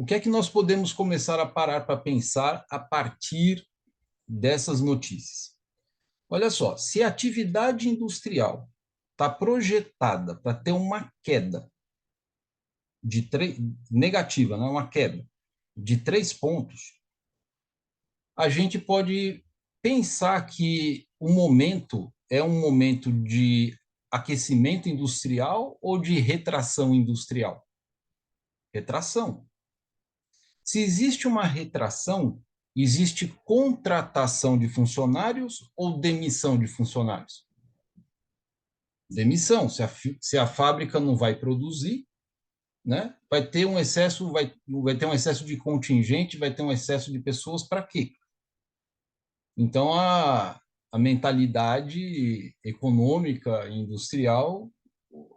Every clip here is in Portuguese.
O que é que nós podemos começar a parar para pensar a partir dessas notícias? Olha só, se a atividade industrial está projetada para ter uma queda negativa, né, uma queda de 3 pontos, a gente pode pensar que o momento é um momento de aquecimento industrial ou de retração industrial? Retração. Se existe uma retração, existe contratação de funcionários ou demissão de funcionários? Demissão. Se a fábrica não vai produzir, né, vai ter um excesso de contingente, vai ter um excesso de pessoas para quê? Então, a mentalidade econômica e industrial,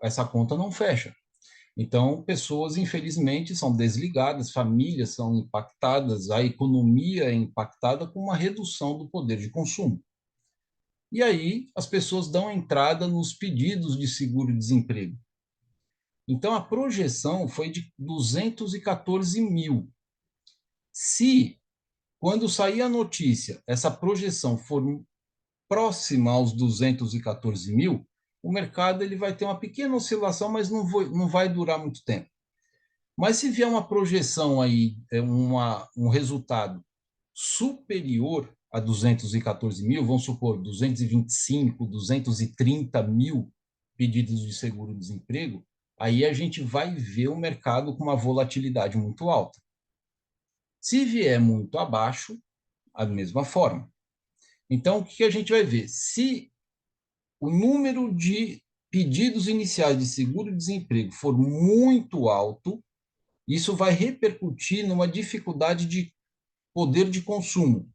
essa conta não fecha. Então, pessoas, infelizmente, são desligadas, famílias são impactadas, a economia é impactada com uma redução do poder de consumo. E aí, as pessoas dão entrada nos pedidos de seguro-desemprego. Então, a projeção foi de 214 mil. Se, quando sair a notícia, essa projeção for próxima aos 214 mil, o mercado ele vai ter uma pequena oscilação, mas não vai durar muito tempo. Mas se vier uma projeção aí, um resultado superior a 214 mil, vamos supor 225, 230 mil pedidos de seguro-desemprego, aí a gente vai ver o mercado com uma volatilidade muito alta. Se vier muito abaixo, a mesma forma. Então, o que a gente vai ver? Se o número de pedidos iniciais de seguro-desemprego for muito alto, isso vai repercutir numa dificuldade de poder de consumo.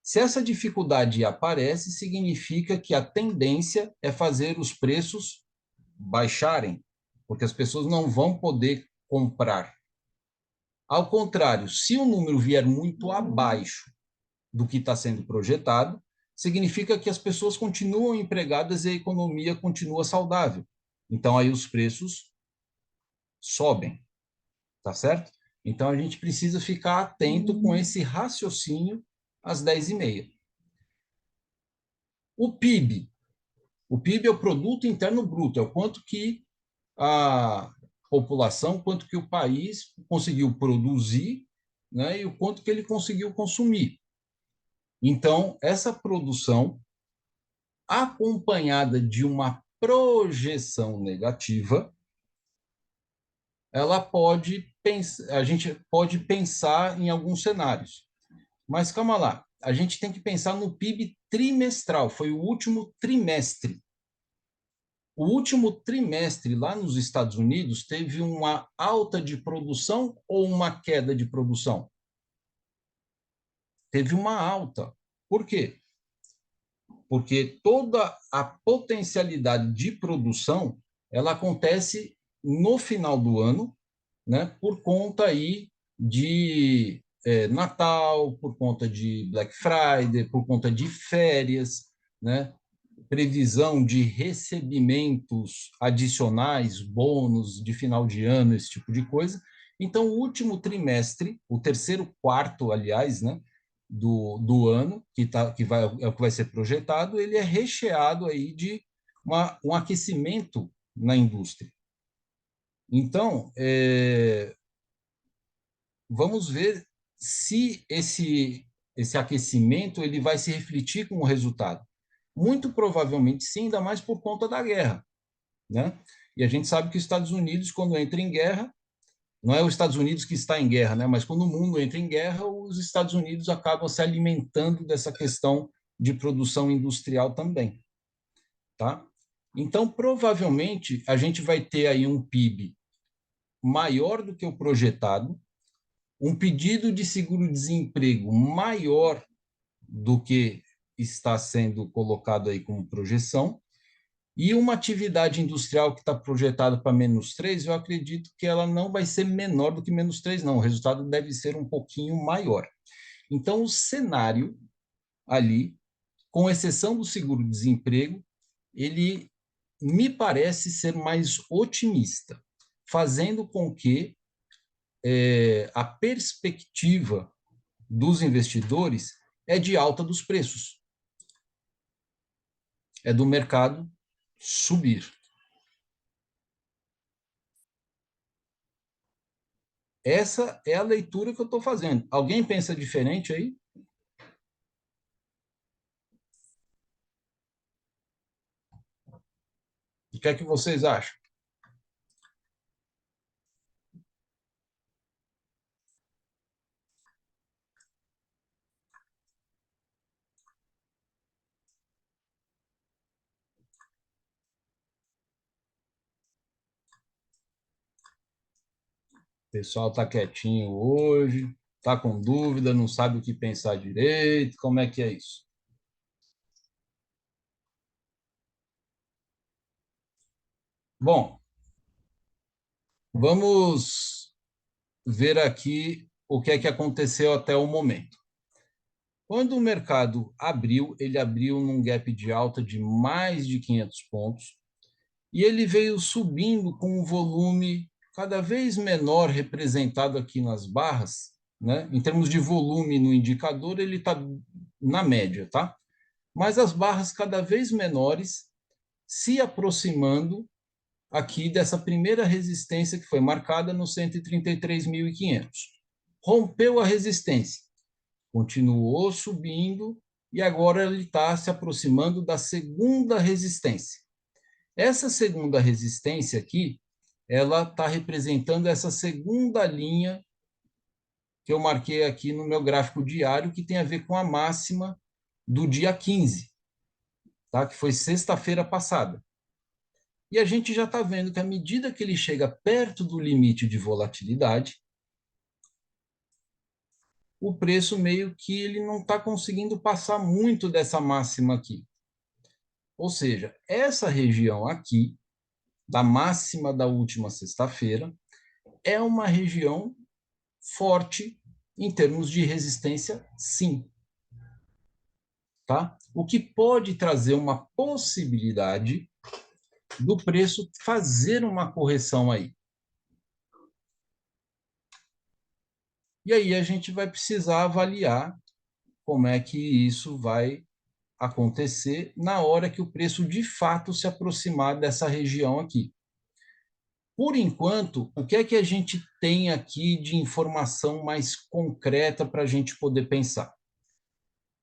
Se essa dificuldade aparece, significa que a tendência é fazer os preços baixarem, porque as pessoas não vão poder comprar. Ao contrário, se o número vier muito abaixo do que está sendo projetado, significa que as pessoas continuam empregadas e a economia continua saudável. Então, aí os preços sobem, tá certo? Então, a gente precisa ficar atento com esse raciocínio às 10h30. O PIB. O PIB é o Produto Interno Bruto, é o quanto que a população, quanto que o país conseguiu produzir, né, e o quanto que ele conseguiu consumir. Então, essa produção, acompanhada de uma projeção negativa, ela pode pensar, a gente pode pensar em alguns cenários. Mas calma lá, a gente tem que pensar no PIB trimestral, foi o último trimestre. O último trimestre lá nos Estados Unidos teve uma alta de produção ou uma queda de produção? Teve uma alta. Por quê? Porque toda a potencialidade de produção ela acontece no final do ano, né, por conta aí de Natal, por conta de Black Friday, por conta de férias, né, previsão de recebimentos adicionais, bônus de final de ano, esse tipo de coisa. Então, o último trimestre, o terceiro quarto, aliás, né, do ano, é o que vai ser projetado, ele é recheado aí de um aquecimento na indústria. Então, vamos ver se esse aquecimento ele vai se refletir com o resultado. Muito provavelmente sim, ainda mais por conta da guerra, né? E a gente sabe que os Estados Unidos, quando entra em guerra, não é os Estados Unidos que está em guerra, né? Mas quando o mundo entra em guerra, os Estados Unidos acabam se alimentando dessa questão de produção industrial também, tá? Então, provavelmente, a gente vai ter aí um PIB maior do que o projetado, um pedido de seguro-desemprego maior do que está sendo colocado aí como projeção, e uma atividade industrial que está projetada para -3, eu acredito que ela não vai ser menor do que -3, não. O resultado deve ser um pouquinho maior. Então, o cenário ali, com exceção do seguro-desemprego, ele me parece ser mais otimista, fazendo com que a perspectiva dos investidores é de alta dos preços, é do mercado subir. Essa é a leitura que eu estou fazendo. Alguém pensa diferente aí? O que é que vocês acham? O pessoal está quietinho hoje, está com dúvida, não sabe o que pensar direito. Como é que é isso? Bom, vamos ver aqui o que é que aconteceu até o momento. Quando o mercado abriu, ele abriu num gap de alta de mais de 500 pontos e ele veio subindo com um volume cada vez menor representado aqui nas barras, né? Em termos de volume no indicador, ele está na média, tá? Mas as barras cada vez menores se aproximando aqui dessa primeira resistência que foi marcada no 133.500. Rompeu a resistência, continuou subindo e agora ele está se aproximando da segunda resistência. Essa segunda resistência aqui, ela está representando essa segunda linha que eu marquei aqui no meu gráfico diário, que tem a ver com a máxima do dia 15, tá? Que foi sexta-feira passada. E a gente já está vendo que à medida que ele chega perto do limite de volatilidade, o preço meio que ele não está conseguindo passar muito dessa máxima aqui. Ou seja, essa região aqui, da máxima da última sexta-feira, é uma região forte em termos de resistência, sim. Tá? O que pode trazer uma possibilidade do preço fazer uma correção aí. E aí a gente vai precisar avaliar como é que isso vai acontecer na hora que o preço de fato se aproximar dessa região aqui. Por enquanto, o que é que a gente tem aqui de informação mais concreta para a gente poder pensar?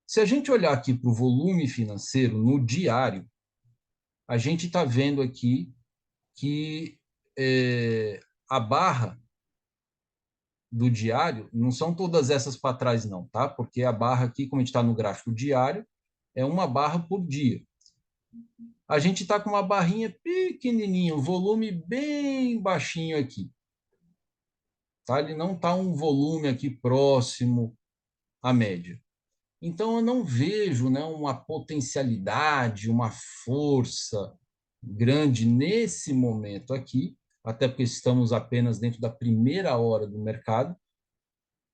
Se a gente olhar aqui para o volume financeiro no diário, a gente está vendo aqui que a barra do diário não são todas essas para trás, não, tá? Porque a barra aqui, como a gente está no gráfico diário, é uma barra por dia. A gente está com uma barrinha pequenininha, um volume bem baixinho aqui. Tá? Ele não está um volume aqui próximo à média. Então, eu não vejo, né, uma potencialidade, uma força grande nesse momento aqui, até porque estamos apenas dentro da primeira hora do mercado,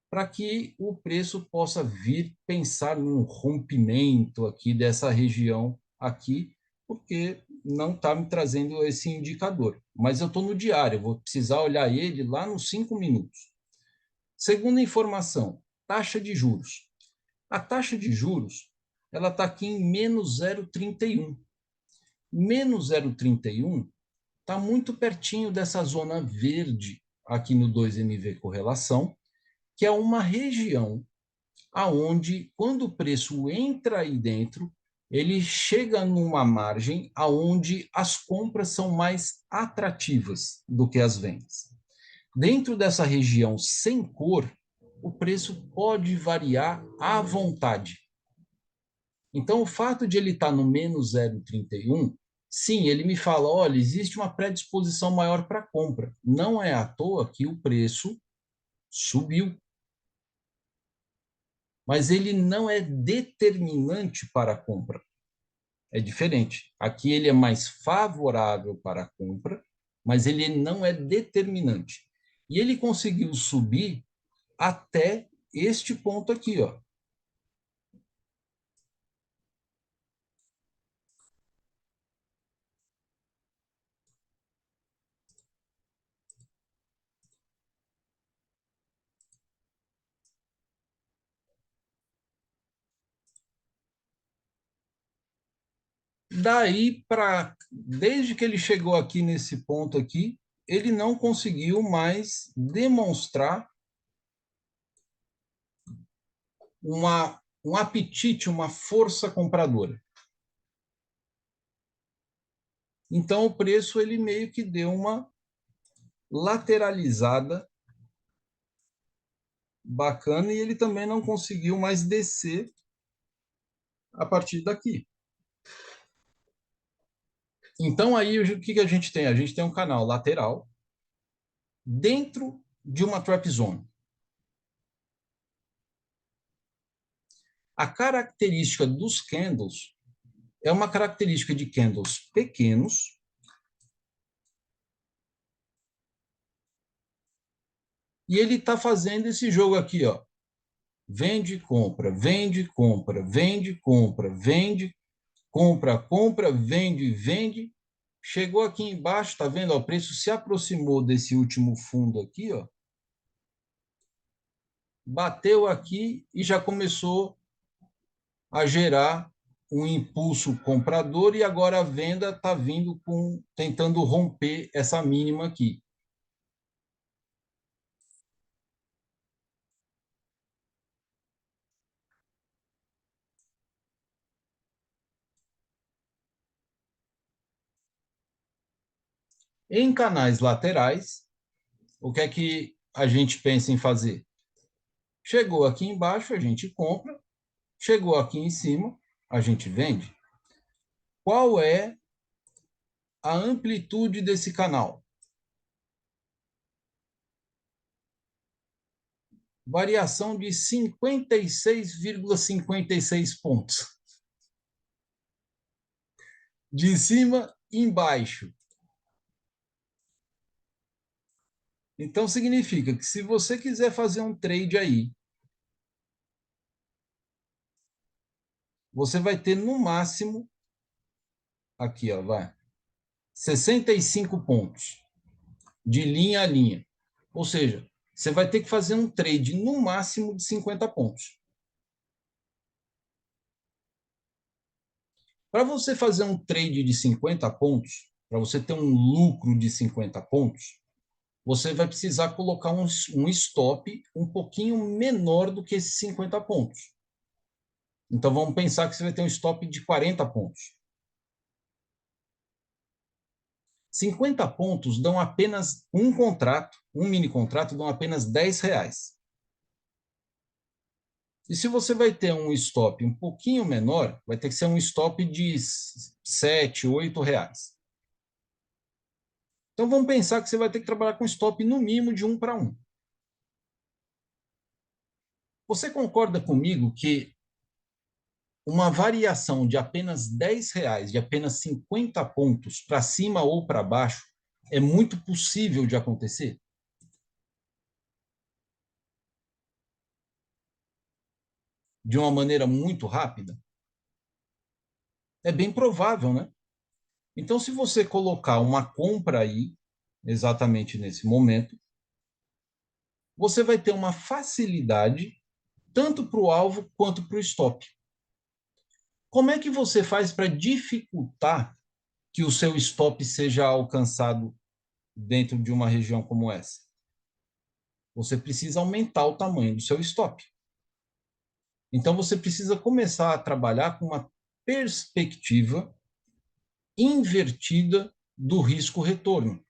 para que o preço possa vir pensar num rompimento aqui dessa região aqui, porque não está me trazendo esse indicador. Mas eu estou no diário, eu vou precisar olhar ele lá nos 5 minutos. Segunda informação, taxa de juros. A taxa de juros ela está aqui em menos 0,31. Menos 0,31 está muito pertinho dessa zona verde aqui no 2MV correlação, que é uma região aonde, quando o preço entra aí dentro, ele chega numa margem aonde as compras são mais atrativas do que as vendas. Dentro dessa região sem cor, o preço pode variar à vontade. Então, o fato de ele estar no menos 0,31, sim, ele me fala, olha, existe uma predisposição maior para compra. Não é à toa que o preço subiu, mas ele não é determinante para a compra. É diferente. Aqui ele é mais favorável para a compra, mas ele não é determinante. E ele conseguiu subir até este ponto aqui, ó. Daí para, desde que ele chegou aqui nesse ponto aqui, ele não conseguiu mais demonstrar um apetite, uma força compradora. Então o preço ele meio que deu uma lateralizada bacana e ele também não conseguiu mais descer a partir daqui. Então aí o que a gente tem? A gente tem um canal lateral dentro de uma trap zone. A característica dos candles é uma característica de candles pequenos e ele está fazendo esse jogo aqui, ó. Vende, compra, vende, compra, vende, compra, vende, compra, compra, vende, vende. Chegou aqui embaixo, tá vendo? Ó, o preço se aproximou desse último fundo aqui, ó. Bateu aqui e já começou a gerar um impulso comprador e agora a venda está vindo tentando romper essa mínima aqui. Em canais laterais, o que é que a gente pensa em fazer? Chegou aqui embaixo, a gente compra. Chegou aqui em cima, a gente vende. Qual é a amplitude desse canal? Variação de 56,56 pontos. De cima embaixo. Então, significa que se você quiser fazer um trade aí, você vai ter no máximo, aqui, ó, vai, 65 pontos de linha a linha. Ou seja, você vai ter que fazer um trade no máximo de 50 pontos. Para você fazer um trade de 50 pontos, para você ter um lucro de 50 pontos, você vai precisar colocar um stop um pouquinho menor do que esses 50 pontos. Então, vamos pensar que você vai ter um stop de 40 pontos. 50 pontos dão apenas um contrato, um mini contrato, dão apenas R$ 10. E se você vai ter um stop um pouquinho menor, vai ter que ser um stop de R$ 7, R$ 8. Então vamos pensar que você vai ter que trabalhar com stop no mínimo de 1 para 1. Você concorda comigo que uma variação de apenas R$ 10, de apenas 50 pontos para cima ou para baixo, é muito possível de acontecer? De uma maneira muito rápida? É bem provável, né? Então, se você colocar uma compra aí, exatamente nesse momento, você vai ter uma facilidade tanto para o alvo quanto para o stop. Como é que você faz para dificultar que o seu stop seja alcançado dentro de uma região como essa? Você precisa aumentar o tamanho do seu stop. Então, você precisa começar a trabalhar com uma perspectiva invertida do risco-retorno.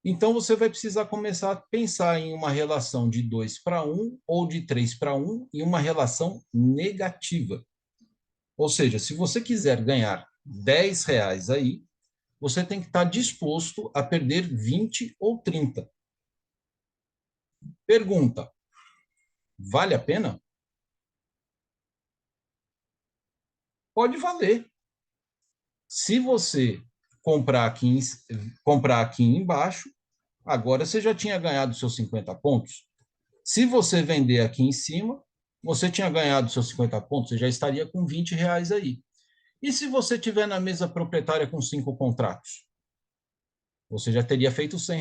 Então, você vai precisar começar a pensar em uma relação de 2 para 1 ou de 3 para 1 e uma relação negativa. Ou seja, se você quiser ganhar R$ 10 aí, você tem que estar disposto a perder 20 ou 30. Pergunta: vale a pena? Pode valer. Se você comprar aqui embaixo, agora você já tinha ganhado seus 50 pontos. Se você vender aqui em cima, você tinha ganhado seus 50 pontos, você já estaria com R$ 20 aí. E se você tiver na mesa proprietária com 5 contratos? Você já teria feito R$ 100,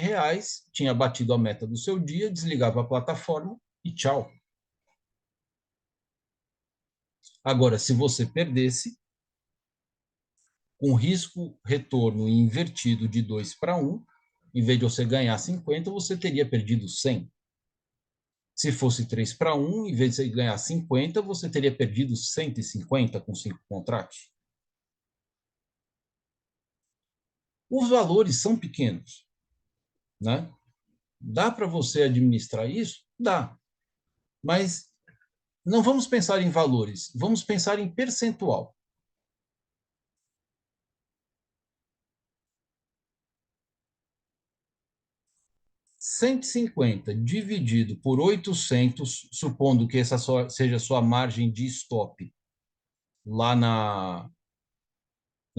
tinha batido a meta do seu dia, desligava a plataforma e tchau. Agora, se você perdesse, com risco-retorno invertido de 2 para 1, em vez de você ganhar 50, você teria perdido 100. Se fosse 3 para 1, em vez de você ganhar 50, você teria perdido 150 com 5 contratos. Os valores são pequenos, né? Dá para você administrar isso? Dá. Mas não vamos pensar em valores, vamos pensar em percentual. 150 dividido por 800, supondo que essa seja a sua margem de stop lá na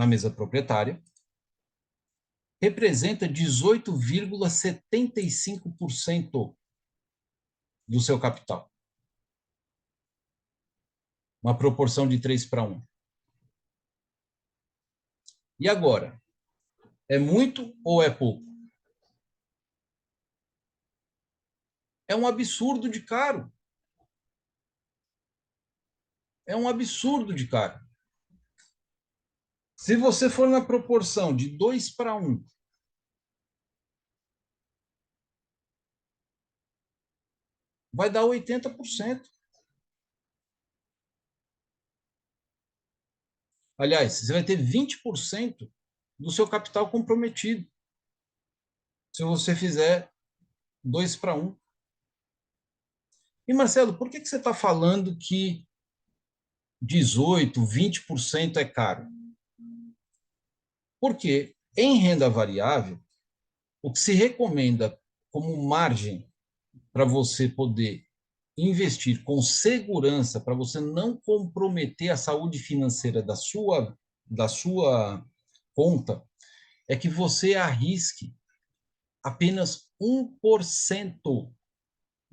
mesa proprietária, representa 18,75% do seu capital. Uma proporção de 3 para 1. E agora? É muito ou é pouco? É um absurdo de caro. É um absurdo de caro. Se você for na proporção de 2 para 1, vai dar 80%. Aliás, você vai ter 20% do seu capital comprometido se você fizer 2 para 1. E, Marcelo, por que você está falando que 18, 20% é caro? Porque em renda variável, o que se recomenda como margem para você poder investir com segurança, para você não comprometer a saúde financeira da sua conta, é que você arrisque apenas 1%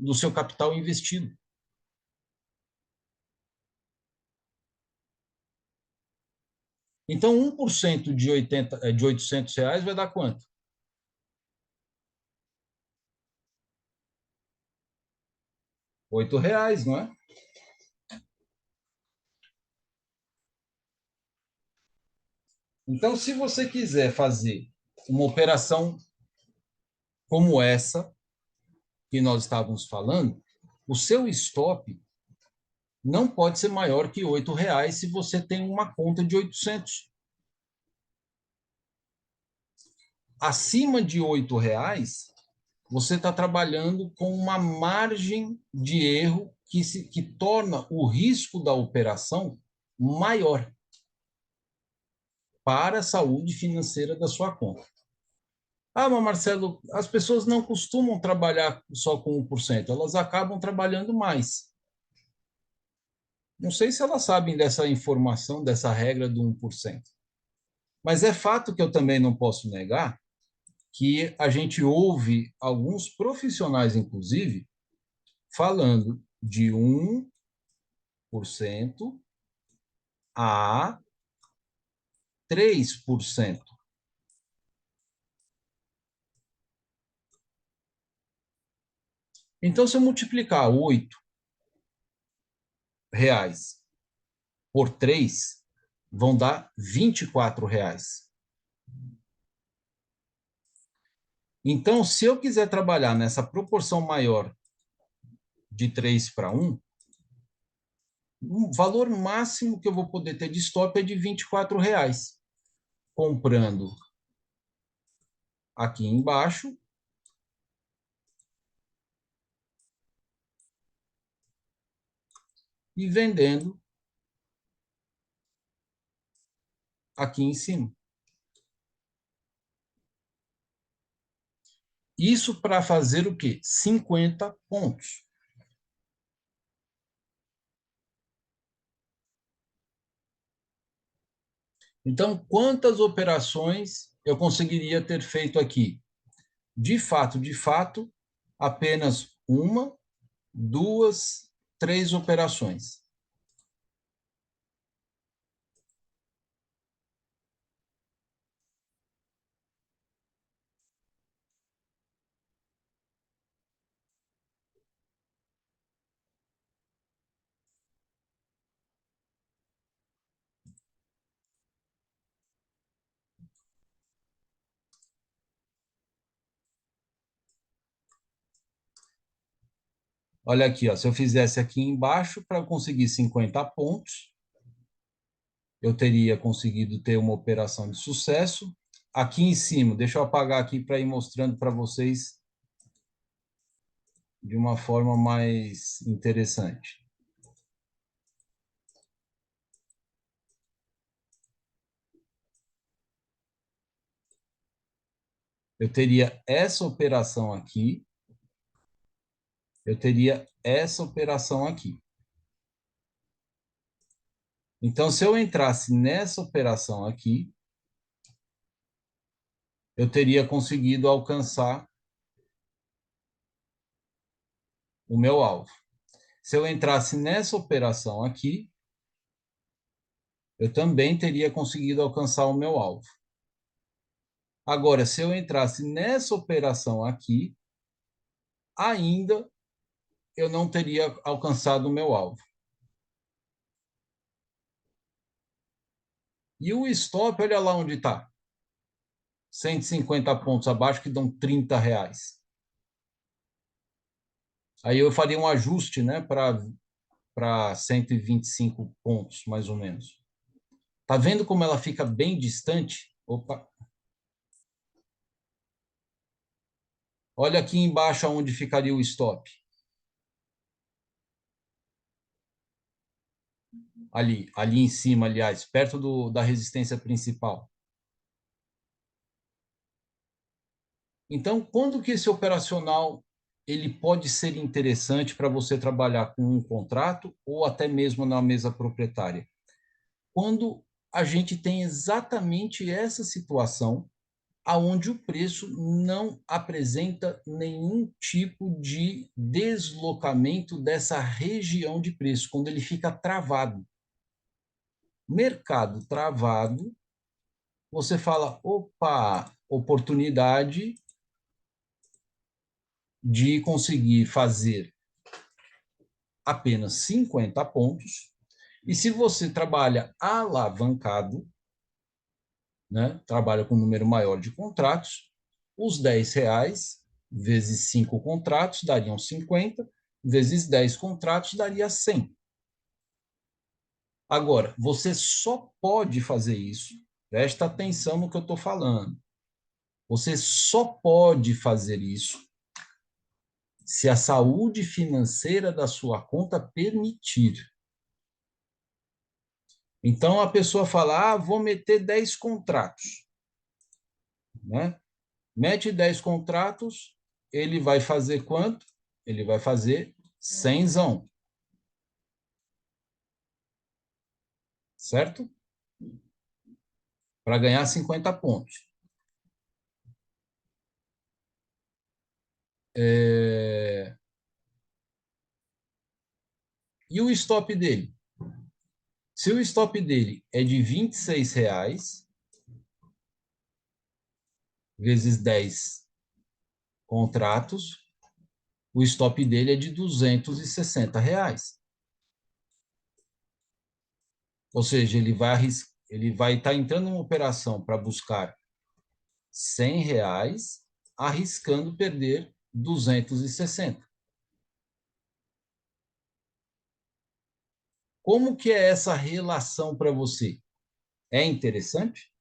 do seu capital investido. Então, 1% de R$ 800 vai dar quanto? R$ 8, não é? Então, se você quiser fazer uma operação como essa que nós estávamos falando, o seu stop não pode ser maior que R$ 8 se você tem uma conta de 800. Acima de R$ 8, você está trabalhando com uma margem de erro que torna o risco da operação maior para a saúde financeira da sua conta. Ah, mas Marcelo, as pessoas não costumam trabalhar só com 1%, elas acabam trabalhando mais. Não sei se elas sabem dessa informação, dessa regra do 1%. Mas é fato que eu também não posso negar que a gente ouve alguns profissionais, inclusive, falando de 1% a 3%. Então, se eu multiplicar R$ 8 por 3, vão dar R$ 24. Então, se eu quiser trabalhar nessa proporção maior de 3 para 1, o valor máximo que eu vou poder ter de stop é de R$ 24, comprando aqui embaixo e vendendo aqui em cima. Isso para fazer o quê? 50 pontos. Então, quantas operações eu conseguiria ter feito aqui? De fato, apenas uma, duas, três operações. Olha aqui, ó, se eu fizesse aqui embaixo, para conseguir 50 pontos, eu teria conseguido ter uma operação de sucesso. Aqui em cima, deixa eu apagar aqui para ir mostrando para vocês de uma forma mais interessante. Eu teria essa operação aqui, eu teria essa operação aqui. Então, se eu entrasse nessa operação aqui, eu teria conseguido alcançar o meu alvo. Se eu entrasse nessa operação aqui, eu também teria conseguido alcançar o meu alvo. Agora, se eu entrasse nessa operação aqui, ainda eu não teria alcançado o meu alvo. E o stop, olha lá onde está. 150 pontos abaixo, que dão R$ 30. Aí eu faria um ajuste, né, para 125 pontos, mais ou menos. Tá vendo como ela fica bem distante? Opa. Olha aqui embaixo onde ficaria o stop. Ali em cima, aliás, perto da resistência principal. Então, quando que esse operacional ele pode ser interessante para você trabalhar com um contrato ou até mesmo na mesa proprietária? Quando a gente tem exatamente essa situação aonde o preço não apresenta nenhum tipo de deslocamento dessa região de preço, quando ele fica travado. Mercado travado, você fala, opa, oportunidade de conseguir fazer apenas 50 pontos. E se você trabalha alavancado, né, trabalha com um número maior de contratos, os R$ 10 vezes 5 contratos dariam 50, vezes 10 contratos daria 100. Agora, você só pode fazer isso, presta atenção no que eu estou falando, você só pode fazer isso se a saúde financeira da sua conta permitir. Então, a pessoa fala, vou meter 10 contratos, né? Mete 10 contratos, ele vai fazer quanto? Ele vai fazer 100, certo? Para ganhar 50 pontos. E o stop dele? Se o stop dele é de R$ 26, vezes 10 contratos, o stop dele é de R$ 260. Ou seja, ele vai estar entrando numa operação para buscar R$ 100, arriscando perder 260. Como que é essa relação para você? É interessante?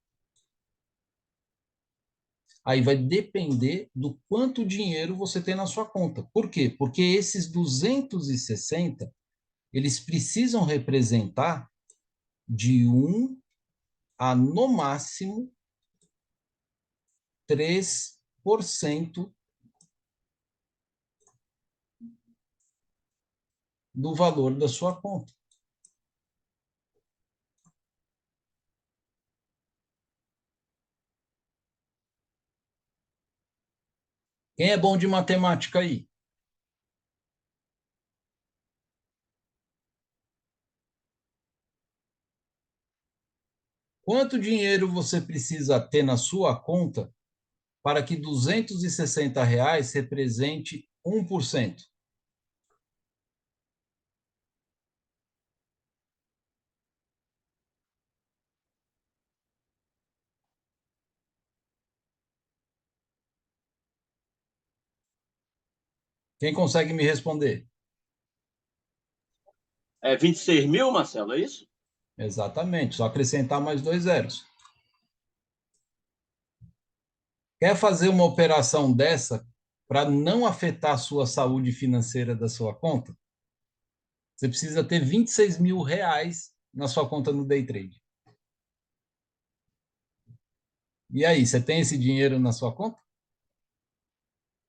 Aí vai depender do quanto dinheiro você tem na sua conta. Por quê? Porque esses 260, eles precisam representar de 1 a, no máximo, 3% do valor da sua conta. Quem é bom de matemática aí? Quanto dinheiro você precisa ter na sua conta para que R$ 260 represente 1%? Quem consegue me responder? É 26 mil, Marcelo, é isso? Exatamente, só acrescentar mais dois zeros. Quer fazer uma operação dessa para não afetar a sua saúde financeira da sua conta? Você precisa ter 26 mil reais na sua conta no day trade. E aí, você tem esse dinheiro na sua conta?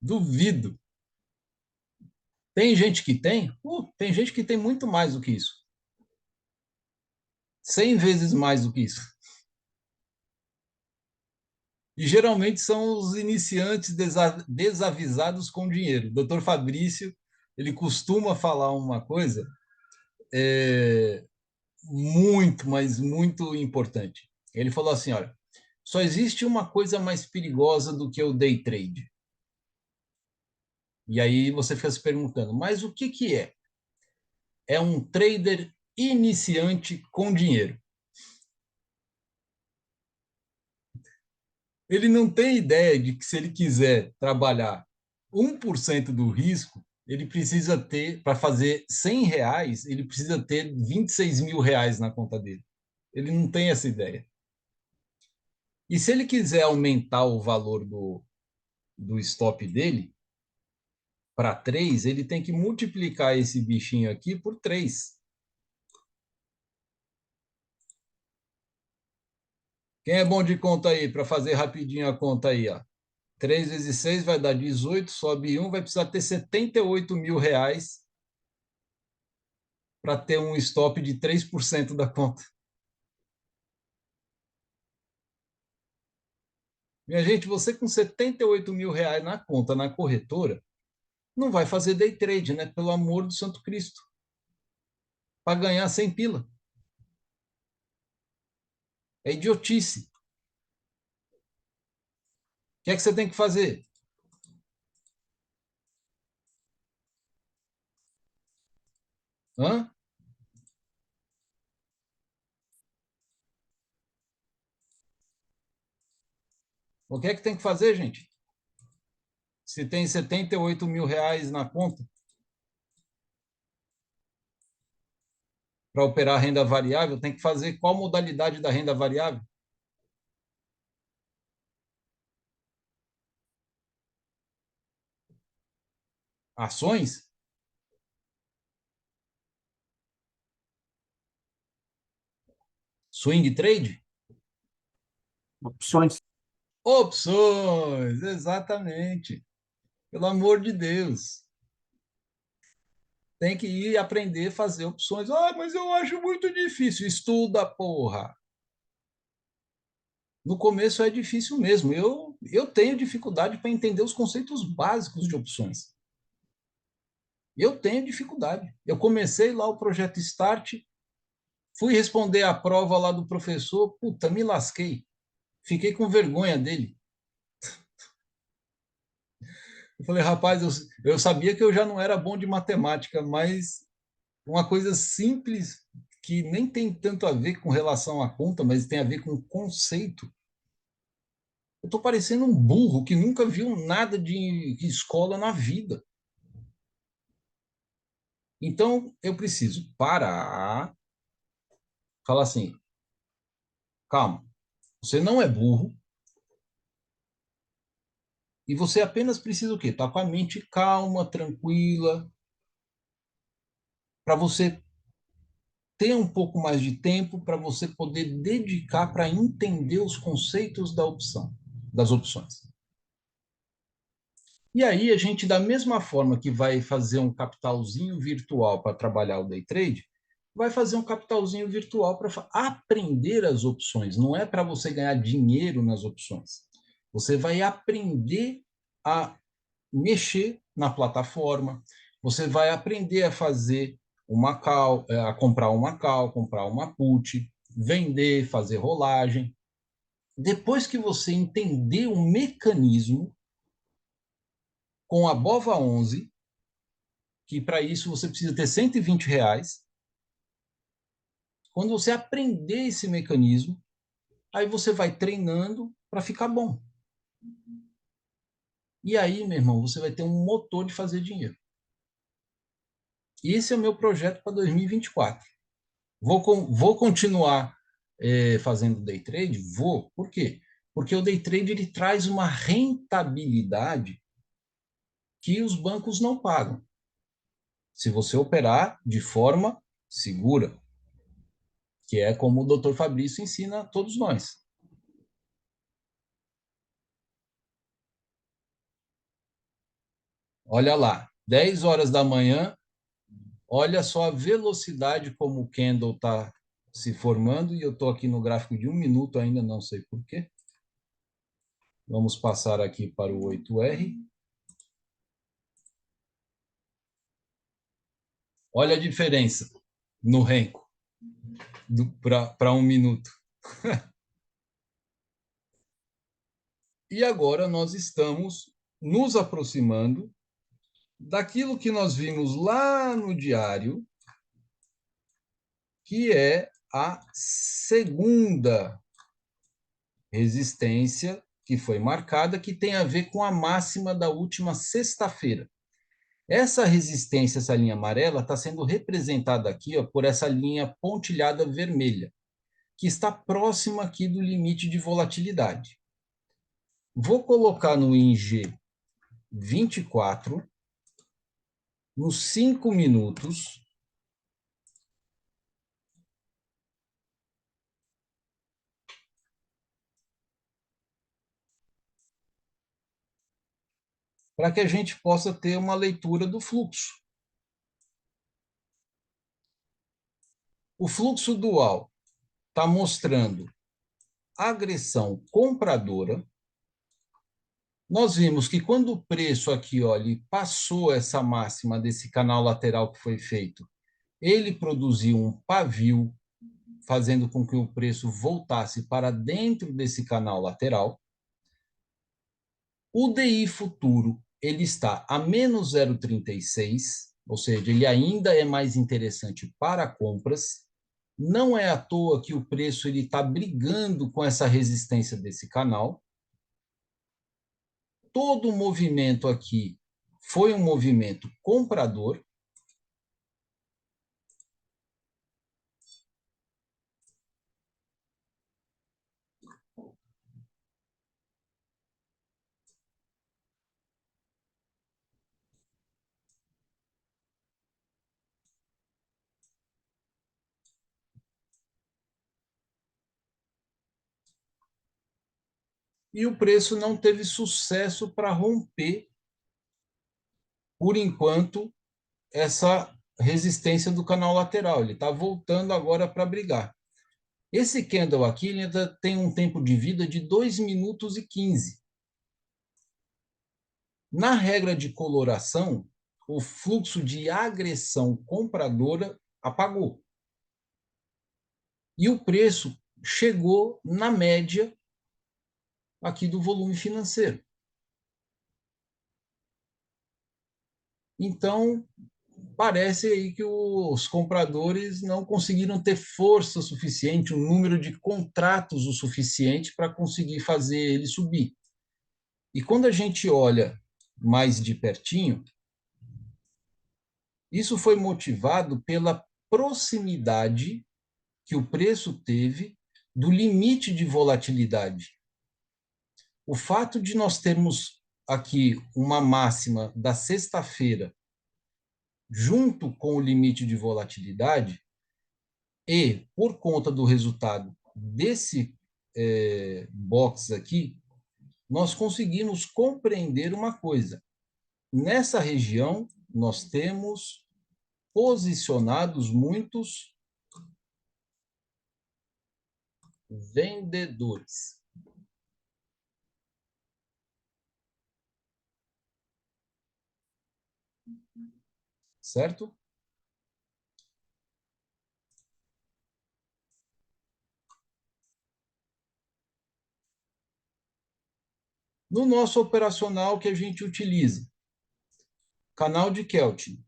Duvido. Tem gente que tem? Tem gente que tem muito mais do que isso. 100 vezes mais do que isso. E geralmente são os iniciantes desavisados com dinheiro. O doutor Fabrício, ele costuma falar uma coisa muito, mas muito importante. Ele falou assim, olha, só existe uma coisa mais perigosa do que o day trade. E aí você fica se perguntando, mas o que que é? É um trader iniciante com dinheiro. Ele não tem ideia de que se ele quiser trabalhar 1% do risco, ele precisa ter, para fazer 100 reais, ele precisa ter 26 mil reais na conta dele. Ele não tem essa ideia. E se ele quiser aumentar o valor do stop dele para 3, ele tem que multiplicar esse bichinho aqui por 3. Quem é bom de conta aí, para fazer rapidinho a conta aí, ó. 3 vezes 6 vai dar 18, sobe 1, vai precisar ter 78 mil reais para ter um stop de 3% da conta. Minha gente, você com 78 mil reais na conta, na corretora, não vai fazer day trade, né? Pelo amor do Santo Cristo. Para ganhar 100 pila. É idiotice. O que é que você tem que fazer? Hã? O que é que tem que fazer, gente? Se tem 78 mil reais na conta para operar renda variável, tem que fazer qual modalidade da renda variável? Ações? Swing trade? Opções. Opções, exatamente. Pelo amor de Deus. Tem que ir aprender a fazer opções. Ah, mas eu acho muito difícil. Estuda, porra. No começo é difícil mesmo. Eu tenho dificuldade para entender os conceitos básicos de opções. Eu tenho dificuldade. Eu comecei lá o projeto Start, fui responder a prova lá do professor, puta, me lasquei. Fiquei com vergonha dele. Eu falei, rapaz, eu sabia que eu já não era bom de matemática, mas uma coisa simples que nem tem tanto a ver com relação à conta, mas tem a ver com o conceito. Eu estou parecendo um burro que nunca viu nada de escola na vida. Então, eu preciso parar, falar assim, calma, você não é burro e você apenas precisa o quê? Estar com a mente calma, tranquila, para você ter um pouco mais de tempo para você poder dedicar para entender os conceitos da opção, das opções. E aí a gente, da mesma forma que vai fazer um capitalzinho virtual para trabalhar o day trade, vai fazer um capitalzinho virtual para aprender as opções. Não é para você ganhar dinheiro nas opções. Você vai aprender a mexer na plataforma, você vai aprender a fazer uma call, a comprar uma call, comprar uma put, vender, fazer rolagem. Depois que você entender o mecanismo com a Bova 11, que para isso você precisa ter 120 reais, quando você aprender esse mecanismo, aí você vai treinando para ficar bom. E aí, meu irmão, você vai ter um motor de fazer dinheiro. Esse é o meu projeto para 2024. Vou continuar fazendo day trade? Vou. Por quê? Porque o day trade ele traz uma rentabilidade que os bancos não pagam, se você operar de forma segura, que é como o Dr. Fabrício ensina a todos nós. Olha lá, 10 horas da manhã, olha só a velocidade como o candle está se formando, e eu estou aqui no gráfico de 1 minuto ainda, não sei por quê. Vamos passar aqui para o 8R. Olha a diferença no renko para 1 minuto. E agora nós estamos nos aproximando daquilo que nós vimos lá no diário, que é a segunda resistência que foi marcada, que tem a ver com a máxima da última sexta-feira. Essa resistência, essa linha amarela, está sendo representada aqui por essa linha pontilhada vermelha, que está próxima aqui do limite de volatilidade. Vou colocar no ING 24, nos 5 minutos, para que a gente possa ter uma leitura do fluxo. O fluxo dual está mostrando agressão compradora. Nós vimos que quando o preço aqui, ó, ele passou essa máxima desse canal lateral que foi feito, ele produziu um pavio, fazendo com que o preço voltasse para dentro desse canal lateral. O DI futuro ele está a menos 0,36, ou seja, ele ainda é mais interessante para compras. Não é à toa que o preço ele está brigando com essa resistência desse canal. Todo o movimento aqui foi um movimento comprador. E o preço não teve sucesso para romper, por enquanto, essa resistência do canal lateral. Ele está voltando agora para brigar. Esse candle aqui ele ainda tem um tempo de vida de 2 minutos e 15. Na regra de coloração, o fluxo de agressão compradora apagou. E o preço chegou na média aqui do volume financeiro. Então, parece aí que os compradores não conseguiram ter força suficiente, um número de contratos o suficiente para conseguir fazer ele subir. E quando a gente olha mais de pertinho, isso foi motivado pela proximidade que o preço teve do limite de volatilidade. O fato de nós termos aqui uma máxima da sexta-feira junto com o limite de volatilidade e, por conta do resultado desse box aqui, nós conseguimos compreender uma coisa. Nessa região, nós temos posicionados muitos vendedores. Certo? No nosso operacional que a gente utiliza, canal de Kelvin,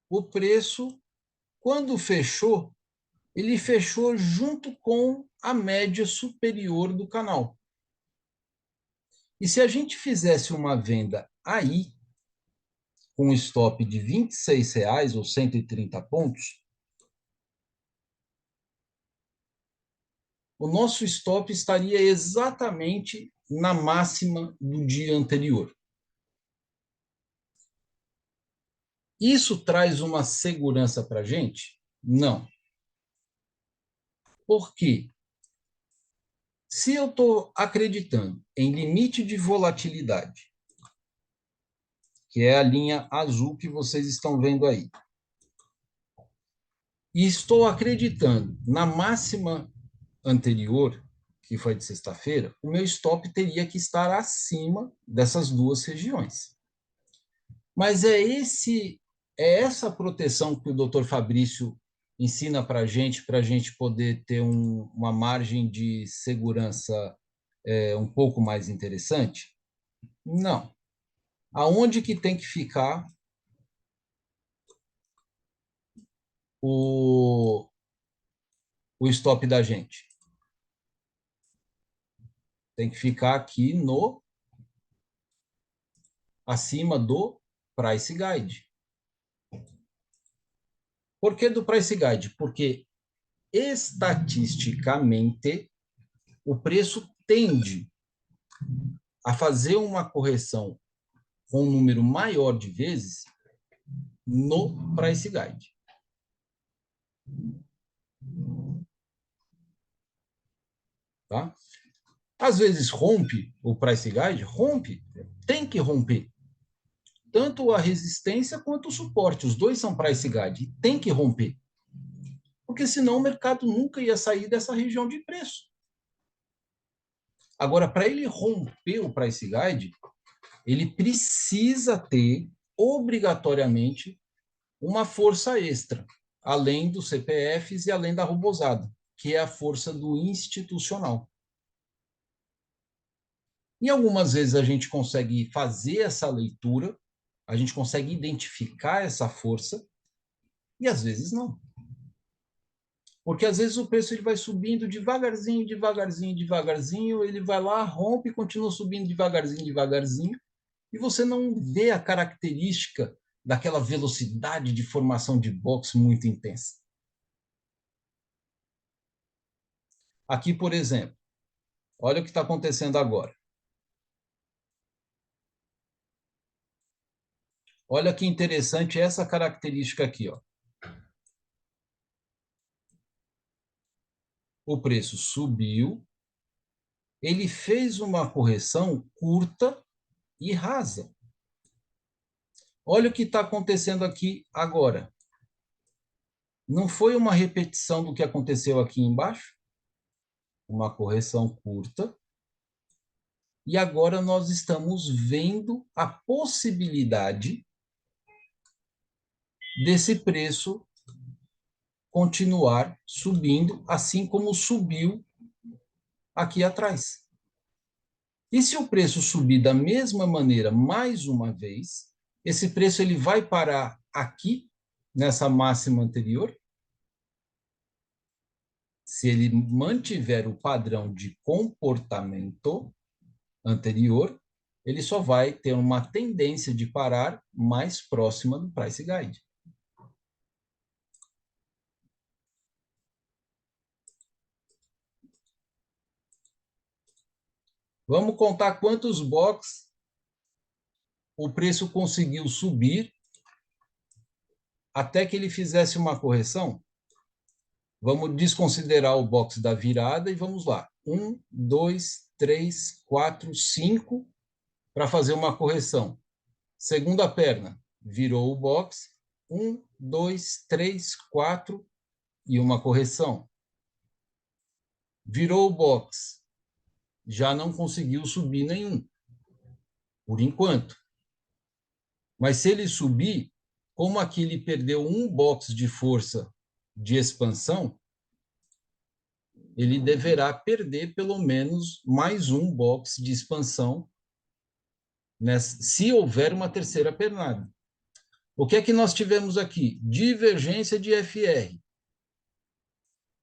o preço, quando fechou, ele fechou junto com a média superior do canal. E se a gente fizesse uma venda aí, com um stop de R$ 26 ou 130 pontos, o nosso stop estaria exatamente na máxima do dia anterior. Isso traz uma segurança para a gente? Não. Por quê? Se eu estou acreditando em limite de volatilidade, que é a linha azul que vocês estão vendo aí, e estou acreditando na máxima anterior, que foi de sexta-feira, o meu stop teria que estar acima dessas duas regiões. Mas é essa proteção que o Dr. Fabrício ensina para a gente poder ter uma margem de segurança um pouco mais interessante? Não. Aonde que tem que ficar o, o stop da gente? Tem que ficar aqui no acima do price guide. Por que do price guide? Porque estatisticamente o preço tende a fazer uma correção com um número maior de vezes no price guide. Tá? Às vezes rompe o price guide, rompe, tem que romper. Tanto a resistência quanto o suporte, os dois são price guide, tem que romper. Porque senão o mercado nunca ia sair dessa região de preço. Agora, para ele romper o price guide, ele precisa ter, obrigatoriamente, uma força extra, além dos CPFs e além da robozada, que é a força do institucional. E algumas vezes a gente consegue fazer essa leitura, a gente consegue identificar essa força, e às vezes não. Porque às vezes o preço ele vai subindo devagarzinho, devagarzinho, devagarzinho, ele vai lá, rompe e continua subindo devagarzinho, devagarzinho, e você não vê a característica daquela velocidade de formação de box muito intensa. Aqui, por exemplo, olha o que está acontecendo agora. Olha que interessante essa característica aqui, ó. O preço subiu, ele fez uma correção curta e rasa. Olha o que está acontecendo aqui agora. Não foi uma repetição do que aconteceu aqui embaixo? Uma correção curta. E agora nós estamos vendo a possibilidade desse preço continuar subindo, assim como subiu aqui atrás. E se o preço subir da mesma maneira mais uma vez, esse preço ele vai parar aqui, nessa máxima anterior? Se ele mantiver o padrão de comportamento anterior, ele só vai ter uma tendência de parar mais próxima do price guide. Vamos contar quantos box o preço conseguiu subir até que ele fizesse uma correção? Vamos desconsiderar o box da virada e vamos lá. 1, 2, 3, 4, 5 para fazer uma correção. Segunda perna, virou o box. 1, 2, 3, 4 e uma correção. Virou o box. Já não conseguiu subir nenhum, por enquanto. Mas se ele subir, como aqui ele perdeu um box de força de expansão, ele deverá perder pelo menos mais um box de expansão, né, se houver uma terceira pernada. O que é que nós tivemos aqui? Divergência de FR.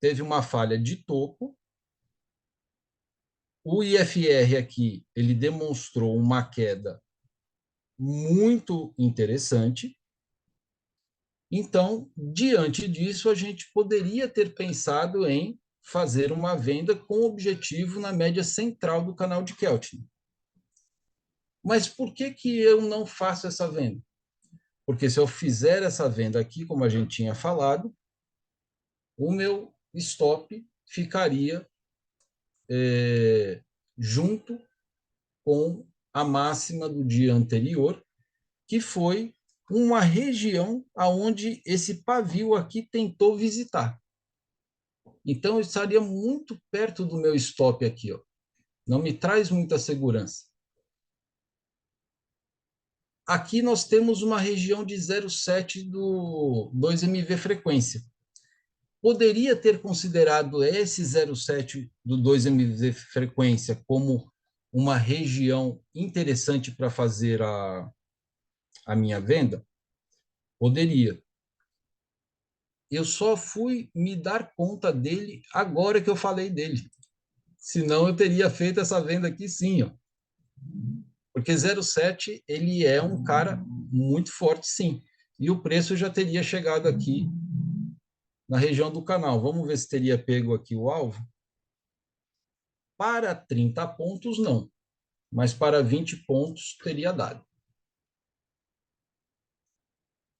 Teve uma falha de topo, O IFR aqui, ele demonstrou uma queda muito interessante. Então, diante disso, a gente poderia ter pensado em fazer uma venda com objetivo na média central do canal de Keltner. Mas por que que eu não faço essa venda? Porque se eu fizer essa venda aqui, como a gente tinha falado, o meu stop ficaria junto com a máxima do dia anterior, que foi uma região aonde esse pavio aqui tentou visitar. Então, eu estaria muito perto do meu stop aqui, ó. Não me traz muita segurança. Aqui nós temos uma região de 0,7 do 2MV frequência. Poderia ter considerado esse 0,7 do 2MV frequência como uma região interessante para fazer a minha venda? Poderia. Eu só fui me dar conta dele agora que eu falei dele. Senão eu teria feito essa venda aqui sim, ó. Porque 0,7 ele é um cara muito forte, sim. E o preço já teria chegado aqui na região do canal. Vamos ver se teria pego aqui o alvo. Para 30 pontos, não. Mas para 20 pontos teria dado.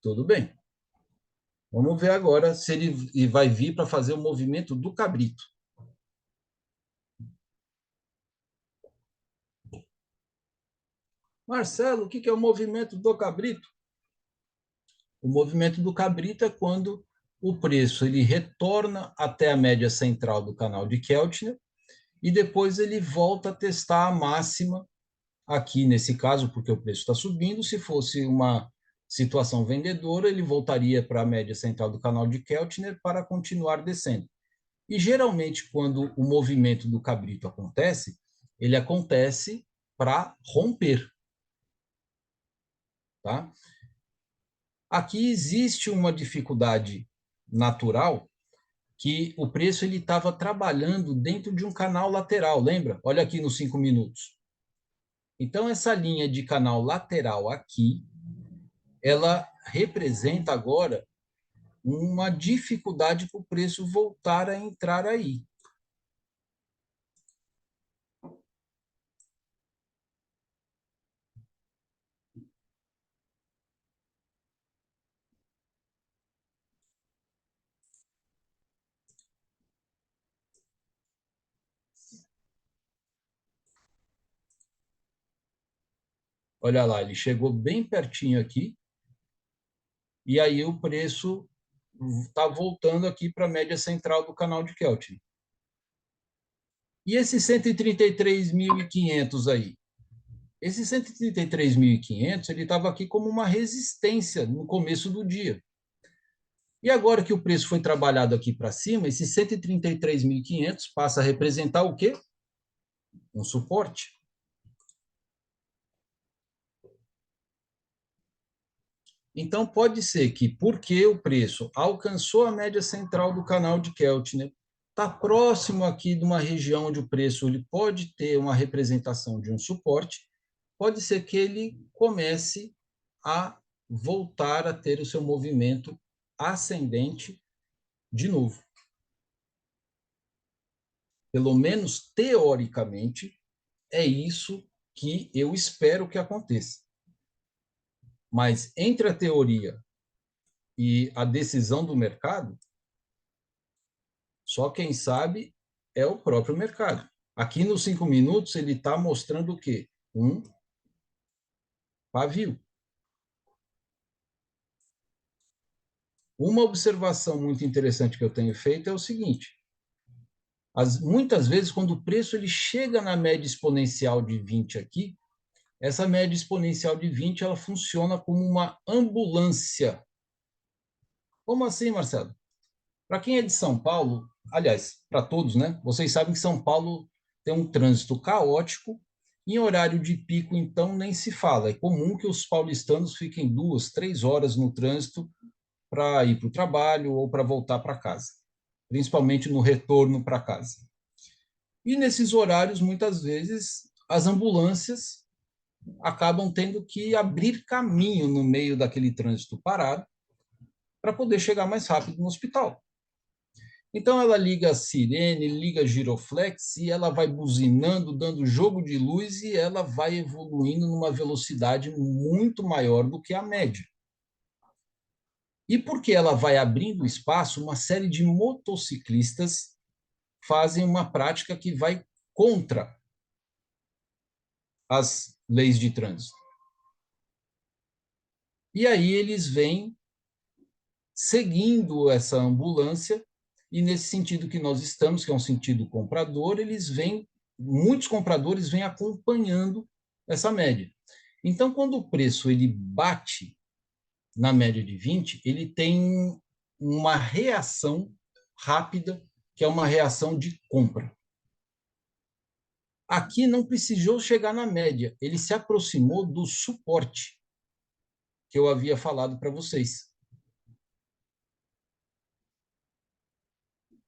Tudo bem. Vamos ver agora se ele vai vir para fazer o movimento do cabrito. Marcelo, o que é o movimento do cabrito? O movimento do cabrito é quando o preço ele retorna até a média central do canal de Keltner e depois ele volta a testar a máxima aqui nesse caso, porque o preço está subindo. Se fosse uma situação vendedora, ele voltaria para a média central do canal de Keltner para continuar descendo. E geralmente, quando o movimento do cabrito acontece, ele acontece para romper. Tá? Aqui existe uma dificuldade natural que o preço ele estava trabalhando dentro de um canal lateral, lembra? Olha aqui nos 5 minutos. Então, essa linha de canal lateral aqui, ela representa agora uma dificuldade para o preço voltar a entrar aí. Olha lá, ele chegou bem pertinho aqui, e aí o preço está voltando aqui para a média central do canal de Keltner. E esse 133.500 aí? Esse 133.500 ele estava aqui como uma resistência no começo do dia. E agora que o preço foi trabalhado aqui para cima, esse 133.500 passa a representar o quê? Um suporte. Então, pode ser que, porque o preço alcançou a média central do canal de Keltner, está próximo aqui de uma região onde o preço ele pode ter uma representação de um suporte, pode ser que ele comece a voltar a ter o seu movimento ascendente de novo. Pelo menos teoricamente, é isso que eu espero que aconteça. Mas entre a teoria e a decisão do mercado, só quem sabe é o próprio mercado. Aqui nos 5 minutos, ele está mostrando o quê? Um pavio. Uma observação muito interessante que eu tenho feito é o seguinte: muitas vezes, quando o preço ele chega na média exponencial de 20 aqui, essa média exponencial de 20 ela funciona como uma ambulância. Como assim, Marcelo? Para quem é de São Paulo, aliás, para todos, né? Vocês sabem que São Paulo tem um trânsito caótico. Em horário de pico, então, nem se fala. É comum que os paulistanos fiquem 2, 3 horas no trânsito para ir para o trabalho ou para voltar para casa, principalmente no retorno para casa. E nesses horários, muitas vezes, as ambulâncias acabam tendo que abrir caminho no meio daquele trânsito parado para poder chegar mais rápido no hospital. Então ela liga a sirene, liga a giroflex e ela vai buzinando, dando jogo de luz e ela vai evoluindo numa velocidade muito maior do que a média. E porque ela vai abrindo espaço, uma série de motociclistas fazem uma prática que vai contra as leis de trânsito. E aí eles vêm seguindo essa ambulância, e nesse sentido que nós estamos, que é um sentido comprador, muitos compradores vêm acompanhando essa média. Então, quando o preço ele bate na média de 20, ele tem uma reação rápida, que é uma reação de compra. Aqui não precisou chegar na média, ele se aproximou do suporte que eu havia falado para vocês.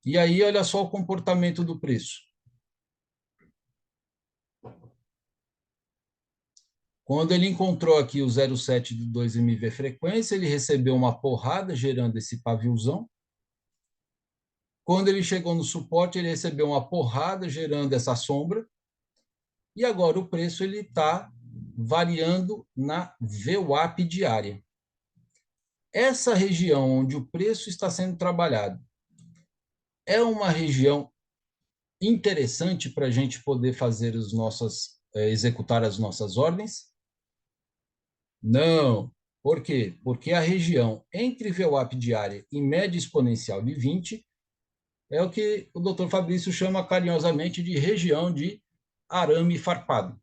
E aí, olha só o comportamento do preço. Quando ele encontrou aqui o 0,7 de 2 MV frequência, ele recebeu uma porrada gerando esse paviozão. Quando ele chegou no suporte, ele recebeu uma porrada gerando essa sombra. E agora o preço ele está variando na VWAP diária. Essa região onde o preço está sendo trabalhado é uma região interessante para a gente poder fazer executar as nossas ordens? Não. Por quê? Porque a região entre VWAP diária e média exponencial de 20 é o que o Dr. Fabrício chama carinhosamente de região de arame farpado.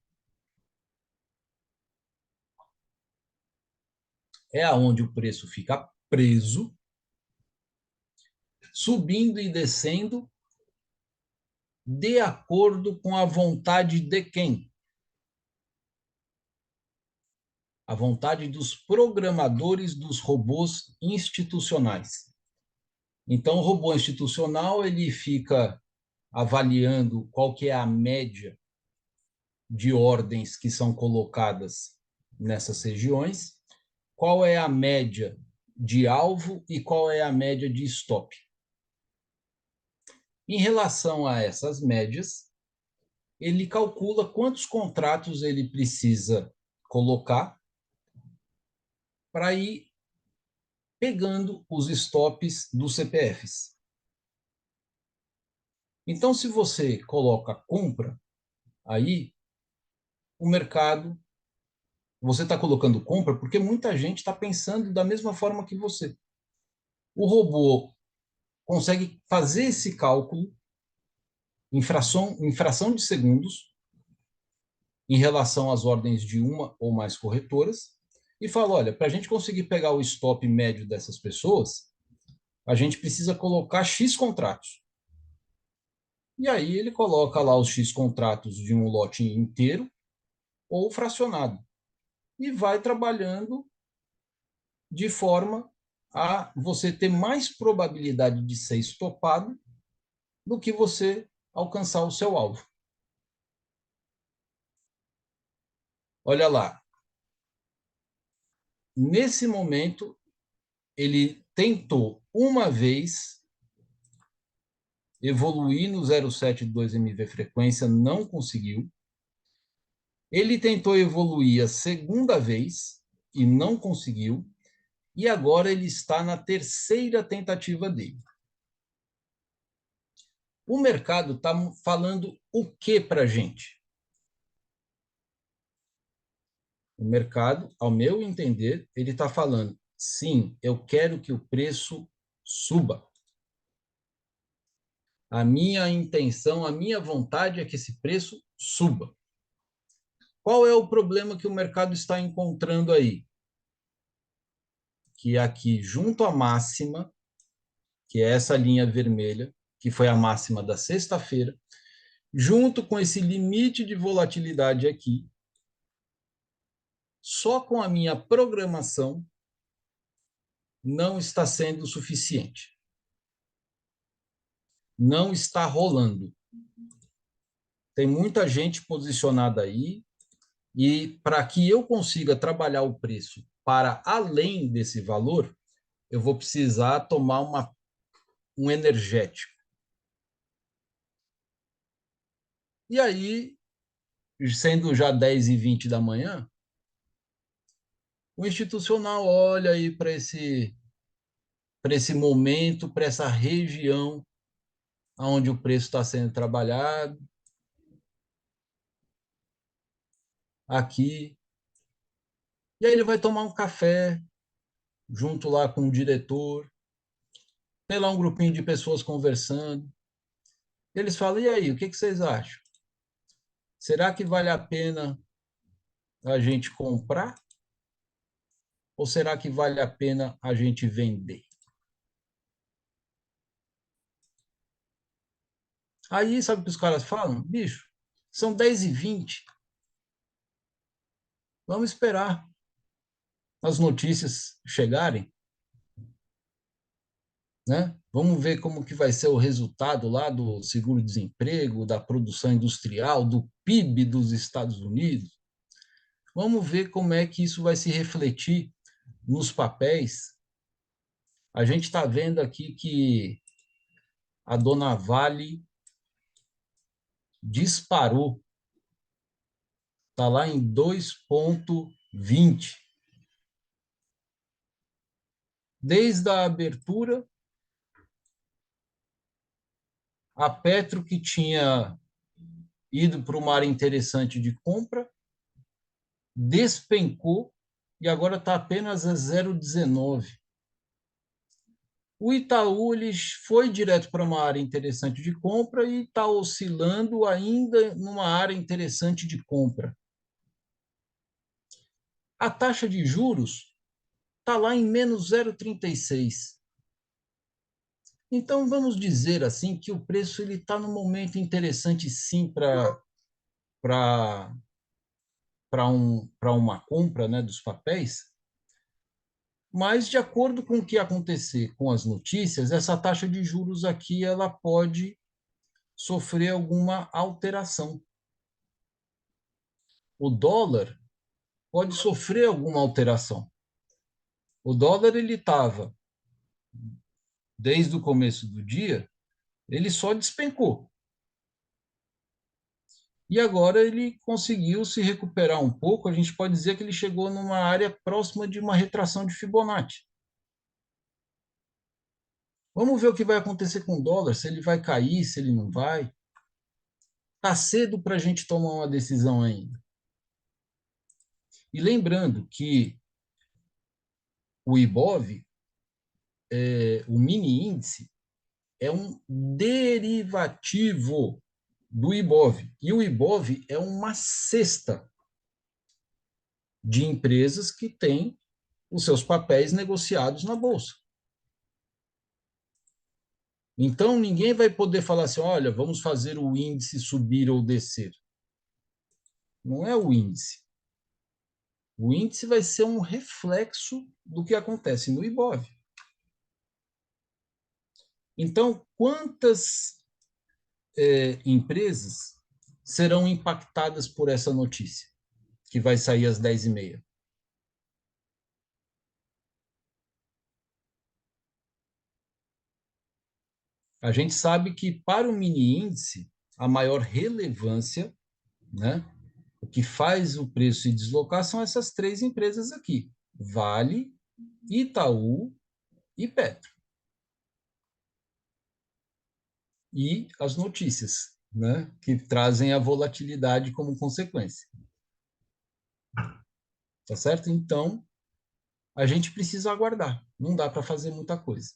É aonde o preço fica preso, subindo e descendo de acordo com a vontade de quem? A vontade dos programadores dos robôs institucionais. Então, o robô institucional ele fica avaliando qual que é a média de ordens que são colocadas nessas regiões, qual é a média de alvo e qual é a média de stop. Em relação a essas médias, ele calcula quantos contratos ele precisa colocar para ir pegando os stops dos CPFs. Então, se você coloca compra, aí o mercado, você está colocando compra porque muita gente está pensando da mesma forma que você. O robô consegue fazer esse cálculo em fração de segundos em relação às ordens de uma ou mais corretoras e fala, olha, para a gente conseguir pegar o stop médio dessas pessoas, a gente precisa colocar X contratos. E aí ele coloca lá os X contratos de um lote inteiro ou fracionado e vai trabalhando de forma a você ter mais probabilidade de ser estopado do que você alcançar o seu alvo. Olha lá, nesse momento, ele tentou uma vez evoluir no 0,72 MV frequência, não conseguiu. Ele tentou evoluir a segunda vez e não conseguiu. E agora ele está na terceira tentativa dele. O mercado está falando o que para a gente? O mercado, ao meu entender, ele está falando, sim, eu quero que o preço suba. A minha intenção, a minha vontade é que esse preço suba. Qual é o problema que o mercado está encontrando aí? Que aqui, junto à máxima, que é essa linha vermelha, que foi a máxima da sexta-feira, junto com esse limite de volatilidade aqui, só com a minha programação não está sendo suficiente. Não está rolando. Tem muita gente posicionada aí, e para que eu consiga trabalhar o preço para além desse valor, eu vou precisar tomar um energético. E aí, sendo já 10h20 da manhã, o institucional olha aí para esse momento, para essa região onde o preço está sendo trabalhado, aqui. E aí ele vai tomar um café junto lá com o diretor, tem lá um grupinho de pessoas conversando. Eles falam: e aí, o que vocês acham? Será que vale a pena a gente comprar? Ou será que vale a pena a gente vender? Aí, sabe o que os caras falam? Bicho, são 10h20. Vamos esperar as notícias chegarem, né? Vamos ver como que vai ser o resultado lá do seguro-desemprego, da produção industrial, do PIB dos Estados Unidos. Vamos ver como é que isso vai se refletir nos papéis. A gente está vendo aqui que a Dona Vale disparou, está lá em 2,20. Desde a abertura, a Petro, que tinha ido para uma área interessante de compra, despencou e agora está apenas a 0,19. O Itaú ele foi direto para uma área interessante de compra e está oscilando ainda numa área interessante de compra. A taxa de juros está lá em menos 0,36. Então, vamos dizer assim que o preço ele está no momento interessante, sim, para uma compra, né, dos papéis, mas de acordo com o que acontecer com as notícias, essa taxa de juros aqui ela pode sofrer alguma alteração. O dólar pode sofrer alguma alteração. O dólar ele estava desde o começo do dia, ele só despencou. E agora ele conseguiu se recuperar um pouco. A gente pode dizer que ele chegou numa área próxima de uma retração de Fibonacci. Vamos ver o que vai acontecer com o dólar, se ele vai cair, se ele não vai. Está cedo para a gente tomar uma decisão ainda. E lembrando que o IBOV, o mini índice, é um derivativo do IBOV. E o IBOV é uma cesta de empresas que têm os seus papéis negociados na bolsa. Então, ninguém vai poder falar assim: olha, vamos fazer o índice subir ou descer. Não é o índice. O índice vai ser um reflexo do que acontece no IBOV. Então, quantas empresas serão impactadas por essa notícia, que vai sair às 10h30? A gente sabe que, para o mini índice, a maior relevância, né, o que faz o preço se deslocar são essas três empresas aqui: Vale, Itaú e Petro. E as notícias, né, que trazem a volatilidade como consequência. Tá certo? Então, a gente precisa aguardar. Não dá para fazer muita coisa.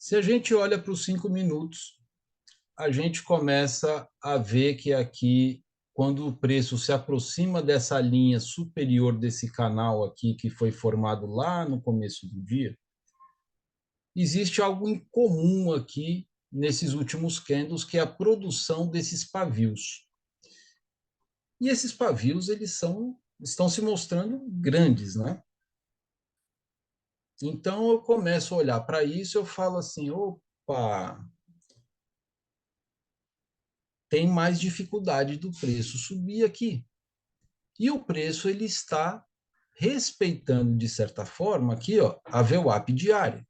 Se a gente olha para os 5 minutos, a gente começa a ver que aqui, quando o preço se aproxima dessa linha superior desse canal aqui, que foi formado lá no começo do dia, existe algo em comum aqui nesses últimos candles, que é a produção desses pavios. E esses pavios, estão se mostrando grandes, né? Então eu começo a olhar para isso, eu falo assim, opa, tem mais dificuldade do preço subir aqui. E o preço ele está respeitando de certa forma aqui, ó, a VWAP diária.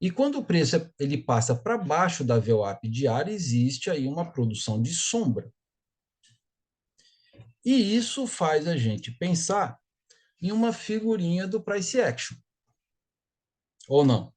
E quando o preço ele passa para baixo da VWAP diária, existe aí uma produção de sombra. E isso faz a gente pensar em uma figurinha do price action. Ou não?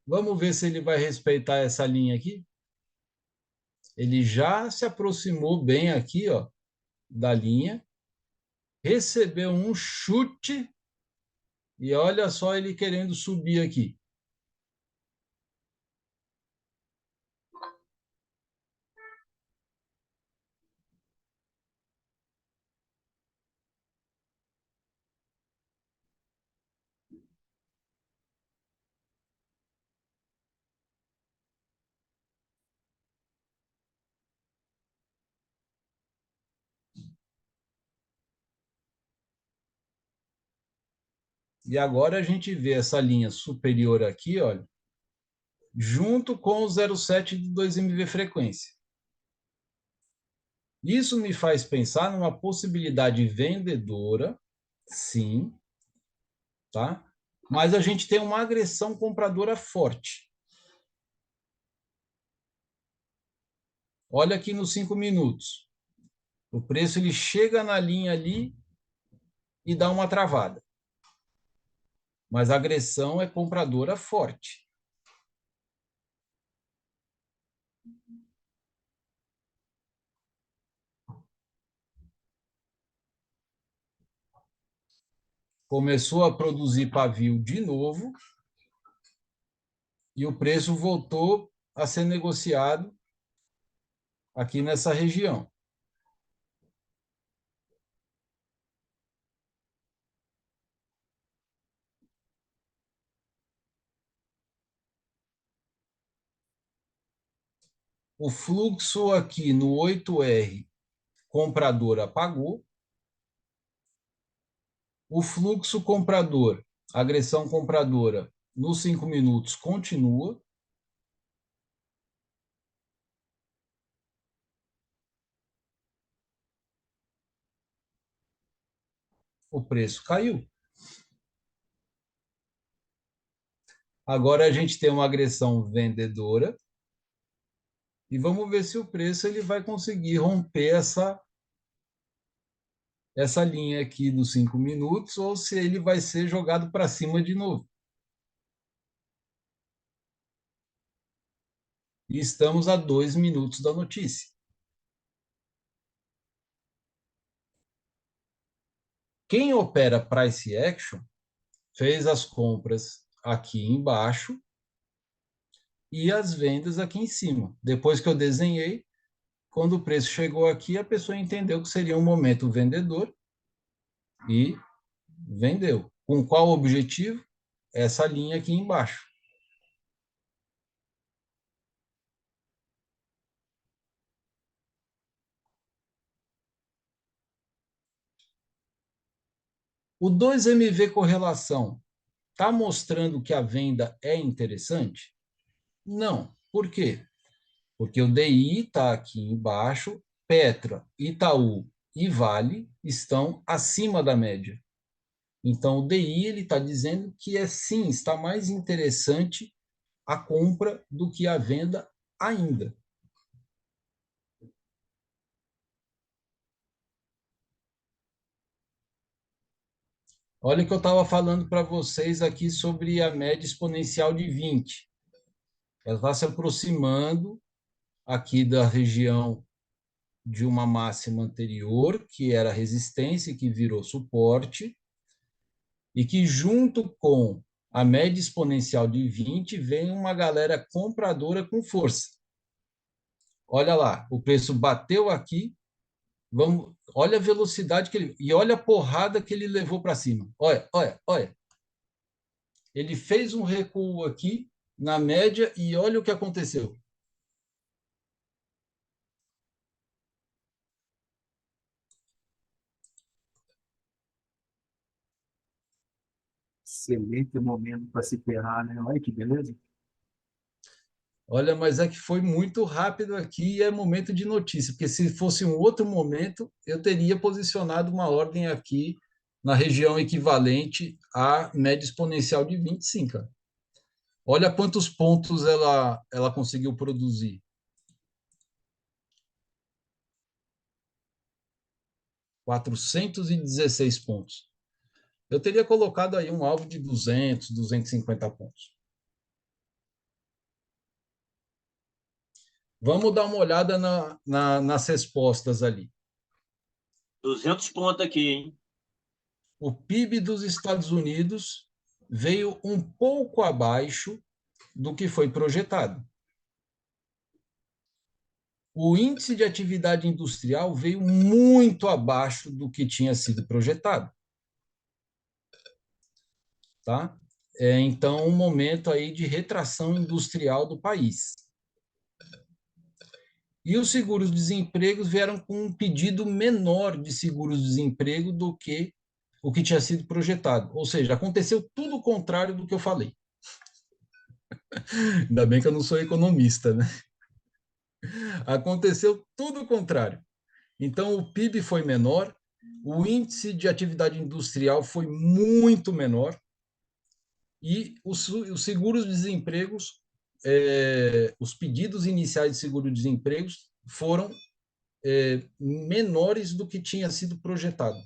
Vamos ver se ele vai respeitar essa linha aqui. Ele já se aproximou bem aqui, ó, da linha, recebeu um chute e olha só ele querendo subir aqui. E agora a gente vê essa linha superior aqui, olha, junto com o 0,7 de 2 MV frequência. Isso me faz pensar numa possibilidade vendedora, sim, tá? Mas a gente tem uma agressão compradora forte. Olha aqui nos 5 minutos. O preço ele chega na linha ali e dá uma travada. Mas a agressão é compradora forte. Começou a produzir pavio de novo e o preço voltou a ser negociado aqui nessa região. O fluxo aqui no 8R, comprador apagou. O fluxo comprador, agressão compradora, nos 5 minutos continua. O preço caiu. Agora a gente tem uma agressão vendedora e vamos ver se o preço ele vai conseguir romper essa linha aqui dos 5 minutos ou se ele vai ser jogado para cima de novo. E estamos a 2 minutos da notícia. Quem opera price action fez as compras aqui embaixo e as vendas aqui em cima. Depois que eu desenhei, quando o preço chegou aqui, a pessoa entendeu que seria um momento vendedor e vendeu. Com qual objetivo? Essa linha aqui embaixo. O 2MV correlação está mostrando que a venda é interessante? Não. Por quê? Porque o DI está aqui embaixo, Petra, Itaú e Vale estão acima da média. Então, o DI ele está dizendo que sim, está mais interessante a compra do que a venda ainda. Olha o que eu estava falando para vocês aqui sobre a média exponencial de 20. Ela está se aproximando aqui da região de uma máxima anterior, que era resistência, que virou suporte, e que junto com a média exponencial de 20 vem uma galera compradora com força. Olha lá, o preço bateu aqui, vamos, olha a velocidade que ele e olha a porrada que ele levou para cima. Olha, olha, olha. Ele fez um recuo aqui na média e olha o que aconteceu. Excelente momento para se ferrar, né? Olha que beleza. Olha, mas é que foi muito rápido aqui e é momento de notícia, porque se fosse um outro momento, eu teria posicionado uma ordem aqui na região equivalente à média exponencial de 25. Cara. Olha quantos pontos ela conseguiu produzir. 416 pontos. Eu teria colocado aí um alvo de 200, 250 pontos. Vamos dar uma olhada nas respostas ali. 200 pontos aqui, hein? O PIB dos Estados Unidos veio um pouco abaixo do que foi projetado. O índice de atividade industrial veio muito abaixo do que tinha sido projetado. Tá? Então, um momento aí de retração industrial do país. E os seguros-desemprego vieram com um pedido menor de seguros-desemprego do que o que tinha sido projetado. Ou seja, aconteceu tudo o contrário do que eu falei. Ainda bem que eu não sou economista, né? Aconteceu tudo o contrário. Então, o PIB foi menor, o índice de atividade industrial foi muito menor e os seguros-desempregos, os pedidos iniciais de seguro-desemprego foram menores do que tinha sido projetado.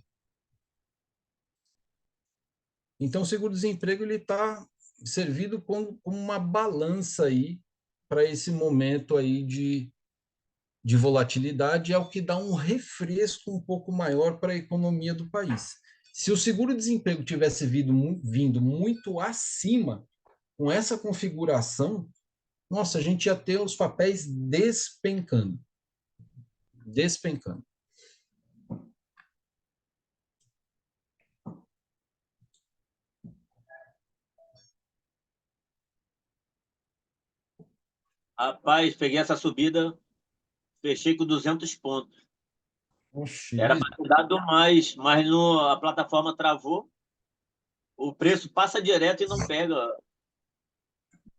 Então, o seguro-desemprego ele está servido como uma balança aí para esse momento aí de volatilidade, é o que dá um refresco um pouco maior para a economia do país. Se o seguro-desemprego tivesse vindo muito acima, com essa configuração, nossa, a gente ia ter os papéis despencando. Despencando. Rapaz, peguei essa subida, fechei com 200 pontos. Oxi, Era para ter dado mais, mas a plataforma travou. O preço passa direto e não pega.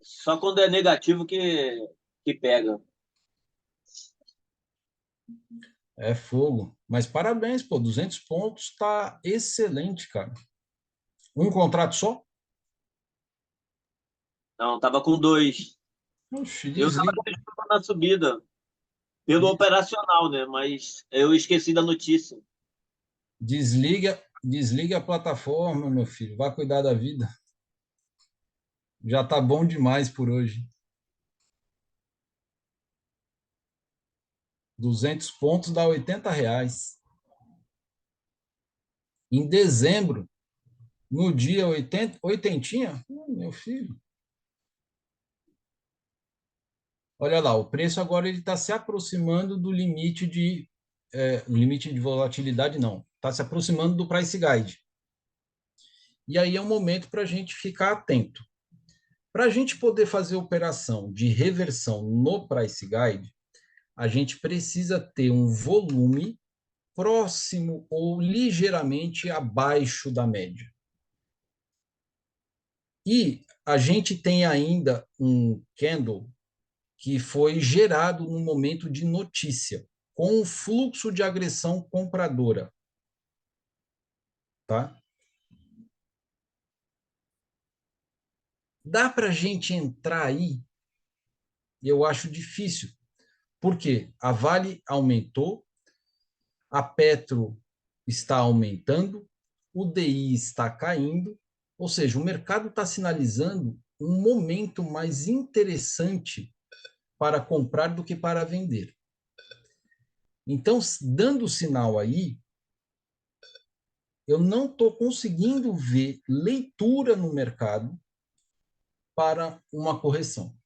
Só quando é negativo que pega. é fogo. Mas parabéns, pô, 200 pontos está excelente, cara. Um contrato só? Não, tava com dois. Oxi, Eu estava desliga, na subida, pelo operacional, né? Mas eu esqueci da notícia. desliga a plataforma, meu filho. Vá cuidar da vida. Já tá bom demais por hoje. 200 pontos dá R$ 80. Em dezembro, no dia 80, oitentinha, meu filho. Olha lá, o preço agora ele está se aproximando do limite de volatilidade não, está se aproximando do price guide. E aí é um momento para a gente ficar atento. Para a gente poder fazer operação de reversão no price guide, a gente precisa ter um volume próximo ou ligeiramente abaixo da média. E a gente tem ainda um candle que foi gerado no momento de notícia, com um fluxo de agressão compradora. Tá? Dá para a gente entrar aí? Eu acho difícil. Por quê? A Vale aumentou, a Petro está aumentando, o DI está caindo, ou seja, o mercado está sinalizando um momento mais interessante para comprar do que para vender. Então, dando sinal aí, eu não estou conseguindo ver leitura no mercado para uma correção.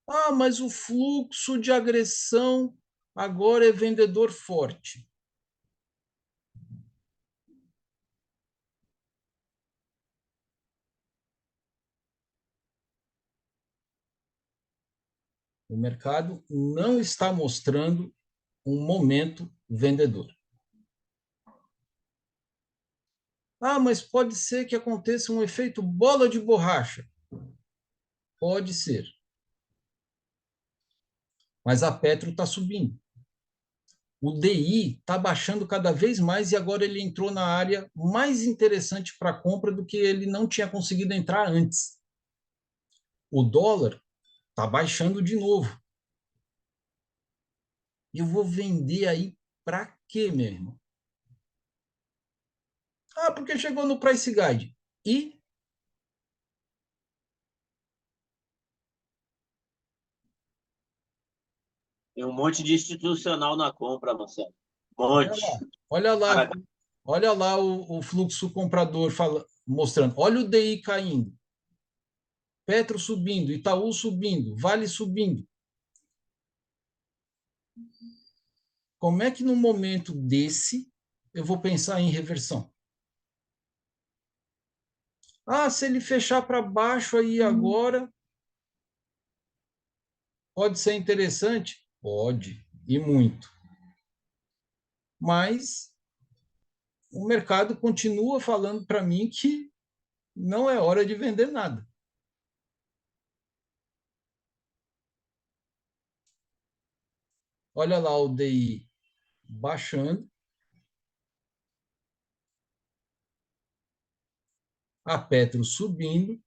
Ah, mas o fluxo de agressão agora é vendedor forte. O mercado não está mostrando um momento vendedor. Ah, mas pode ser que aconteça um efeito bola de borracha. Pode ser. Mas a Petro está subindo. O DI está baixando cada vez mais e agora ele entrou na área mais interessante para compra do que ele não tinha conseguido entrar antes. O dólar está baixando de novo. E eu vou vender aí para quê, meu irmão? Ah, porque chegou no price guide. E Tem um monte de institucional na compra, Marcelo. Um olha monte. lá, olha lá, Cara, olha lá o fluxo comprador mostrando. Olha o DI caindo. Petro subindo, Itaú subindo, Vale subindo. Como é que no momento desse eu vou pensar em reversão? Ah, se ele fechar para baixo aí agora, pode ser interessante? Pode, e muito. Mas o mercado continua falando para mim que não é hora de vender nada. Olha lá o DI baixando, a Petro subindo,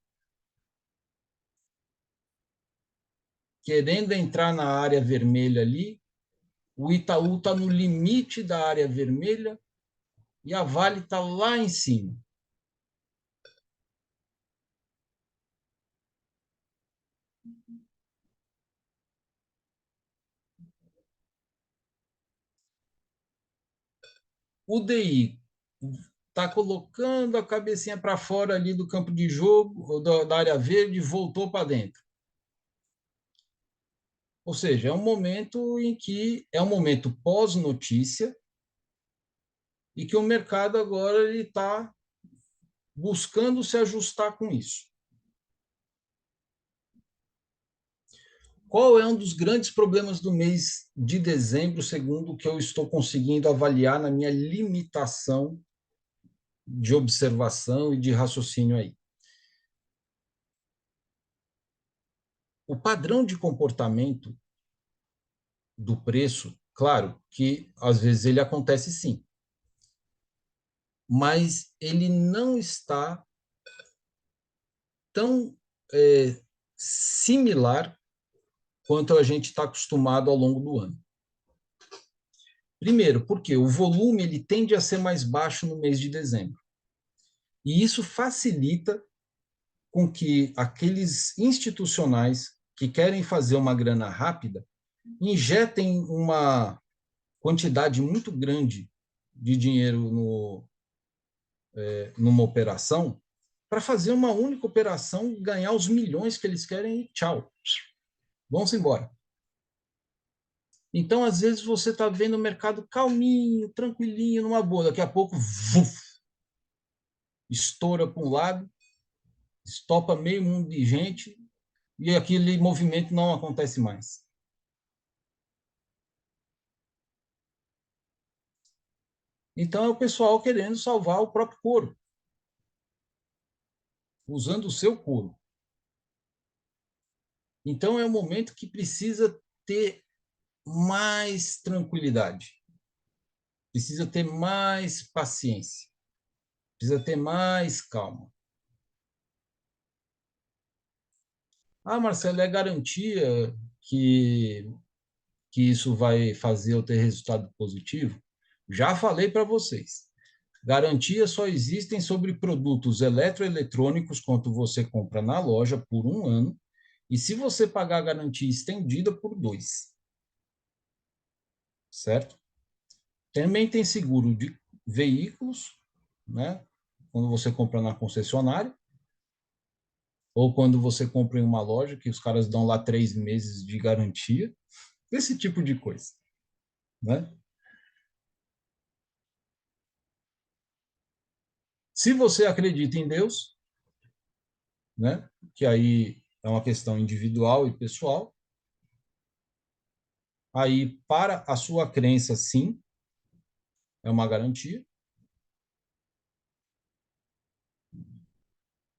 querendo entrar na área vermelha ali, o Itaú está no limite da área vermelha e a Vale está lá em cima. O DI está colocando a cabecinha para fora ali do campo de jogo, da área verde, e voltou para dentro. Ou seja, é um momento em que é um momento pós-notícia e que o mercado agora ele está buscando se ajustar com isso. Qual é um dos grandes problemas do mês de dezembro, segundo o que eu estou conseguindo avaliar na minha limitação de observação e de raciocínio aí? O padrão de comportamento do preço, claro que às vezes ele acontece sim, mas ele não está tão similar quanto a gente está acostumado ao longo do ano. Primeiro, porque o volume ele tende a ser mais baixo no mês de dezembro. E isso facilita com que aqueles institucionais que querem fazer uma grana rápida injetem uma quantidade muito grande de dinheiro numa operação para fazer uma única operação, ganhar os milhões que eles querem e tchau. Vamos embora. Então, às vezes, você está vendo o mercado calminho, tranquilinho, numa boa. Daqui a pouco, vuf, estoura para um lado, estopa meio mundo de gente e aquele movimento não acontece mais. Então, é o pessoal querendo salvar o próprio couro, usando o seu couro. Então, é um momento que precisa ter mais tranquilidade, precisa ter mais paciência, precisa ter mais calma. Ah, Marcelo, é garantia que isso vai fazer eu ter resultado positivo? Já falei para vocês. Garantias só existem sobre produtos eletroeletrônicos quando você compra na loja por 1 ano, e se você pagar a garantia estendida por 2, certo? Também tem seguro de veículos, né? Quando você compra na concessionária, ou quando você compra em uma loja, que os caras dão lá 3 meses de garantia, esse tipo de coisa, né? Se você acredita em Deus, né? Que aí é uma questão individual e pessoal, aí para a sua crença, sim, é uma garantia.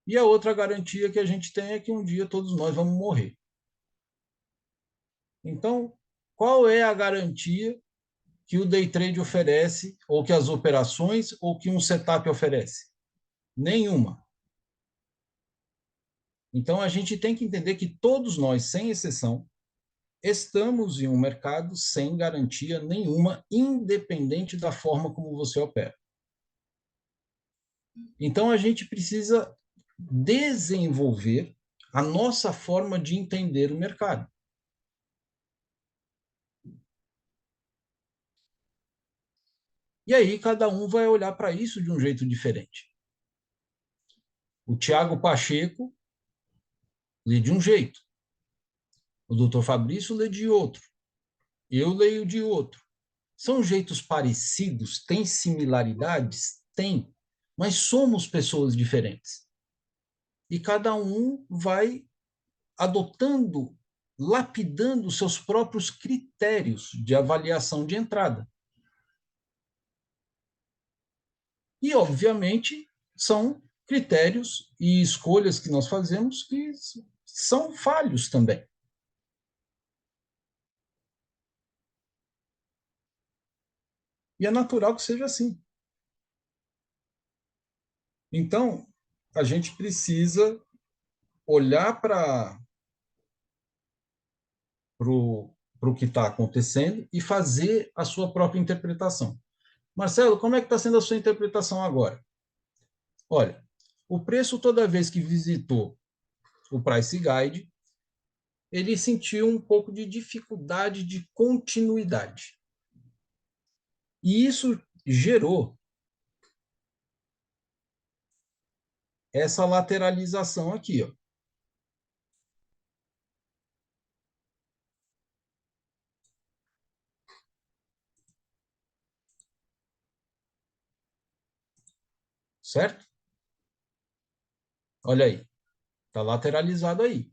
E a outra garantia que a gente tem é que um dia todos nós vamos morrer. Então, qual é a garantia que o day trade oferece, ou que as operações, ou que um setup oferece? Nenhuma. Então, a gente tem que entender que todos nós, sem exceção, estamos em um mercado sem garantia nenhuma, independente da forma como você opera. Então, a gente precisa desenvolver a nossa forma de entender o mercado. E aí, cada um vai olhar para isso de um jeito diferente. O Tiago Pacheco lê de um jeito, o doutor Fabrício lê de outro, eu leio de outro. São jeitos parecidos? Tem similaridades? Tem. Mas somos pessoas diferentes. E cada um vai adotando, lapidando seus próprios critérios de avaliação de entrada. E, obviamente, são critérios e escolhas que nós fazemos que são falhos também. E é natural que seja assim. Então, a gente precisa olhar para o que está acontecendo e fazer a sua própria interpretação. Marcelo, como é que está sendo a sua interpretação agora? Olha, o preço toda vez que visitou o Price Guide, ele sentiu um pouco de dificuldade de continuidade. E isso gerou essa lateralização aqui, ó. Certo? Olha aí, está lateralizado aí.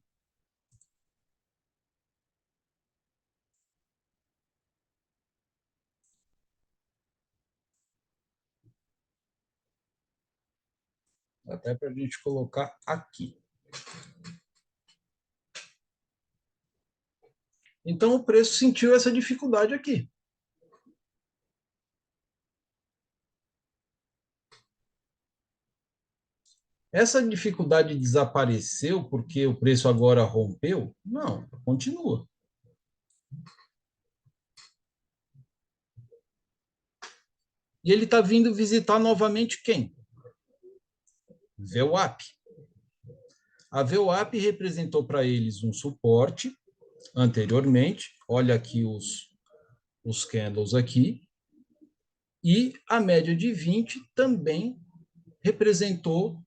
Até para a gente colocar aqui. Então, o preço sentiu essa dificuldade aqui. Essa dificuldade desapareceu porque o preço agora rompeu? Não, continua. E ele está vindo visitar novamente quem? VWAP. A VWAP representou para eles um suporte anteriormente. Olha aqui os candles aqui. E a média de 20 também representou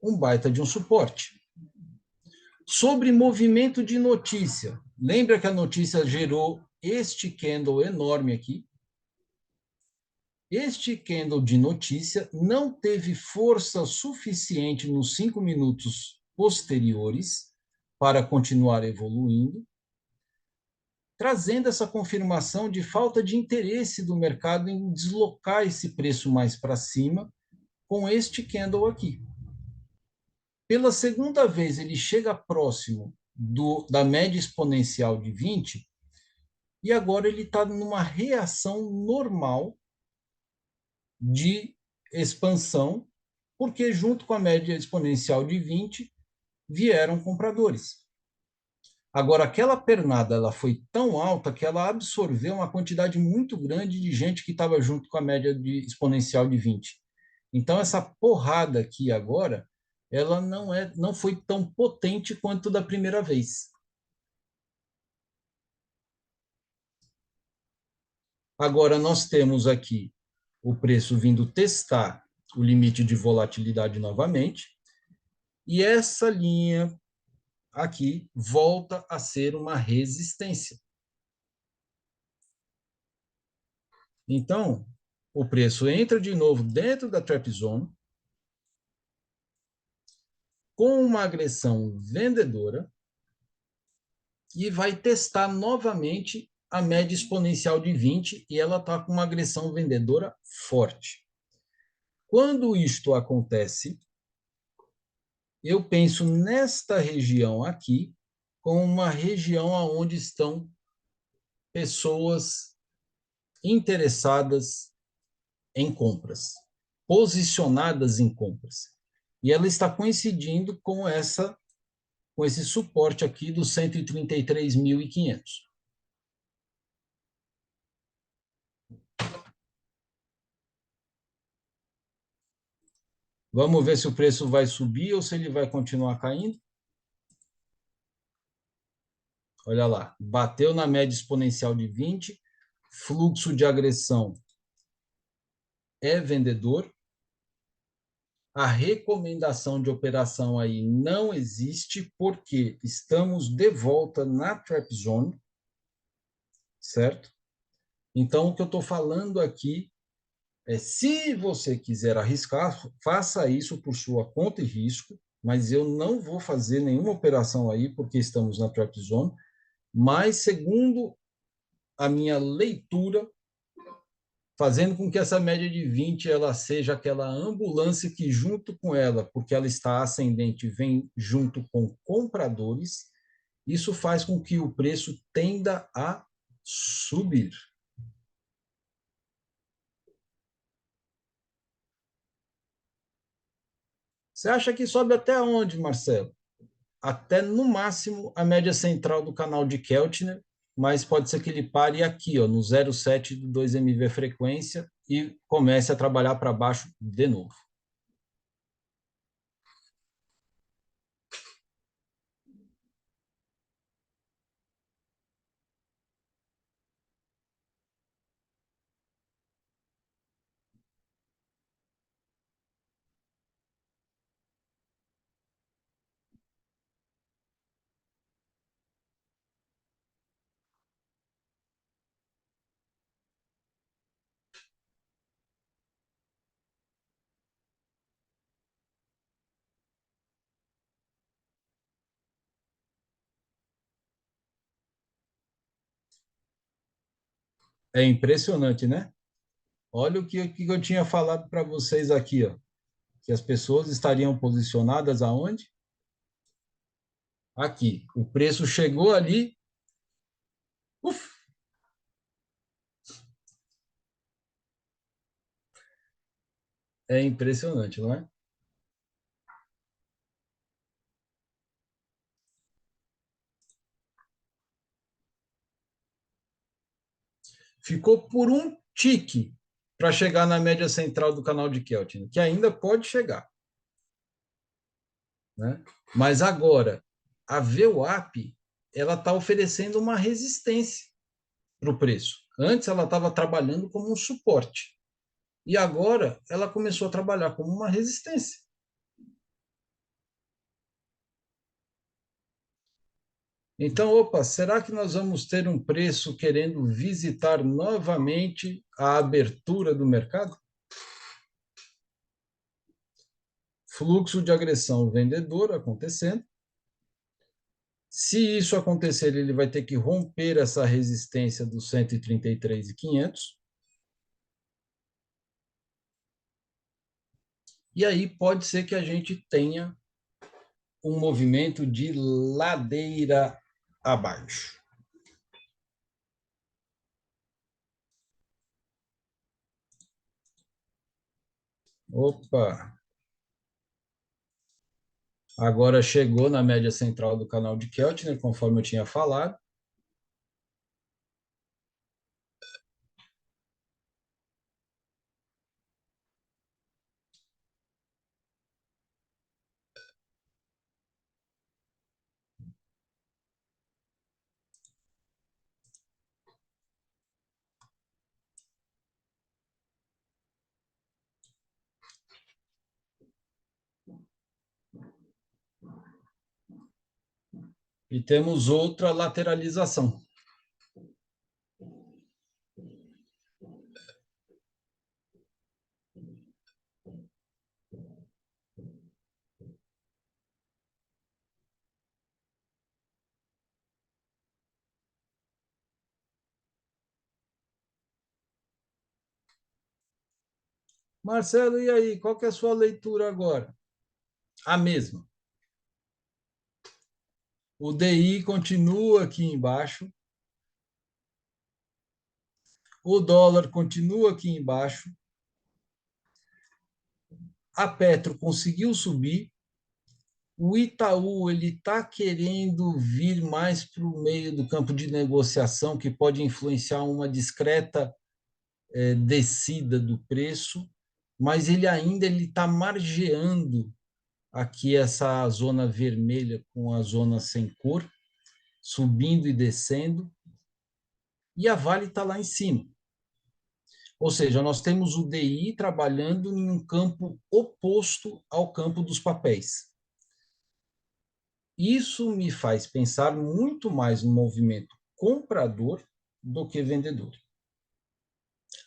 um baita de um suporte. Sobre movimento de notícia, lembra que a notícia gerou este candle enorme aqui? Este candle de notícia não teve força suficiente nos 5 minutos posteriores para continuar evoluindo, trazendo essa confirmação de falta de interesse do mercado em deslocar esse preço mais para cima com este candle aqui. Pela segunda vez, ele chega próximo da média exponencial de 20, e agora ele está numa reação normal de expansão, porque junto com a média exponencial de 20, vieram compradores. Agora, aquela pernada ela foi tão alta que ela absorveu uma quantidade muito grande de gente que estava junto com a média exponencial de 20. Então, essa porrada aqui agora, ela não foi tão potente quanto da primeira vez. Agora, nós temos aqui o preço vindo testar o limite de volatilidade novamente, e essa linha aqui volta a ser uma resistência. Então, o preço entra de novo dentro da trap zone, com uma agressão vendedora, e vai testar novamente a média exponencial de 20, e ela está com uma agressão vendedora forte. Quando isto acontece, eu penso nesta região aqui como uma região onde estão pessoas interessadas em compras, posicionadas em compras. E ela está coincidindo com esse suporte aqui dos 133.500. Vamos ver se o preço vai subir ou se ele vai continuar caindo. Olha lá, bateu na média exponencial de 20, fluxo de agressão é vendedor, a recomendação de operação aí não existe porque estamos de volta na trap zone, certo? Então, o que eu estou falando aqui é, se você quiser arriscar, faça isso por sua conta e risco, mas eu não vou fazer nenhuma operação aí porque estamos na trap zone, mas segundo a minha leitura, fazendo com que essa média de 20 ela seja aquela ambulância que junto com ela, porque ela está ascendente, vem junto com compradores, isso faz com que o preço tenda a subir. Você acha que sobe até onde, Marcelo? Até no máximo a média central do canal de Keltner, mas pode ser que ele pare aqui, ó, no 0,7 do 2MV frequência e comece a trabalhar para baixo de novo. É impressionante, né? Olha que eu tinha falado para vocês aqui, ó, que as pessoas estariam posicionadas aonde? Aqui. O preço chegou ali, uf, é impressionante, não é? Ficou por um tique para chegar na média central do canal de Keltner, que ainda pode chegar, né? Mas agora, a VWAP, ela está oferecendo uma resistência para o preço. Antes ela estava trabalhando como um suporte. E agora ela começou a trabalhar como uma resistência. Então, opa, será que nós vamos ter um preço querendo visitar novamente a abertura do mercado? Fluxo de agressão vendedor acontecendo. Se isso acontecer, ele vai ter que romper essa resistência dos 133.500. E aí pode ser que a gente tenha um movimento de ladeira abaixo. Opa! Agora chegou na média central do canal de Keltner, conforme eu tinha falado. E temos outra lateralização. Marcelo, e aí? Qual que é a sua leitura agora? A mesma. O DI continua aqui embaixo. O dólar continua aqui embaixo. A Petro conseguiu subir. O Itaú ele está querendo vir mais para o meio do campo de negociação, que pode influenciar uma discreta descida do preço, mas ele ainda está margeando aqui essa zona vermelha com a zona sem cor, subindo e descendo, e a Vale está lá em cima. Ou seja, nós temos o DI trabalhando em um campo oposto ao campo dos papéis. Isso me faz pensar muito mais no movimento comprador do que vendedor.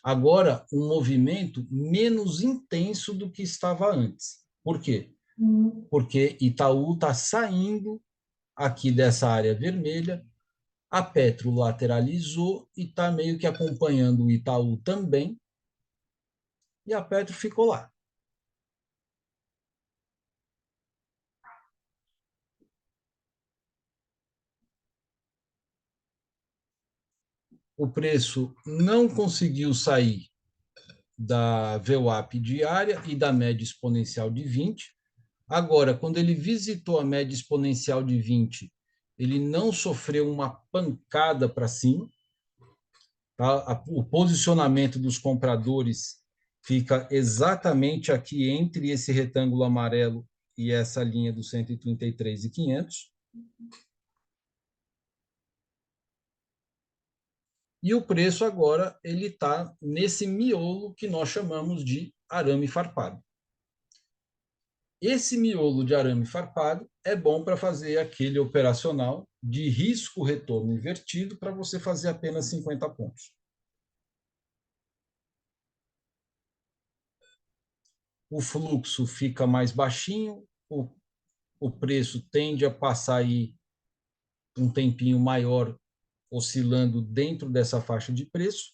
Agora, um movimento menos intenso do que estava antes. Por quê? Porque Itaú está saindo aqui dessa área vermelha, a Petro lateralizou e está meio que acompanhando o Itaú também, e a Petro ficou lá. O preço não conseguiu sair da VWAP diária e da média exponencial de 20. Agora, quando ele visitou a média exponencial de 20, ele não sofreu uma pancada para cima. Tá? O posicionamento dos compradores fica exatamente aqui entre esse retângulo amarelo e essa linha dos 133.500. E o preço agora ele está nesse miolo que nós chamamos de arame farpado. Esse miolo de arame farpado é bom para fazer aquele operacional de risco-retorno invertido para você fazer apenas 50 pontos. O fluxo fica mais baixinho, o preço tende a passar aí um tempinho maior oscilando dentro dessa faixa de preço.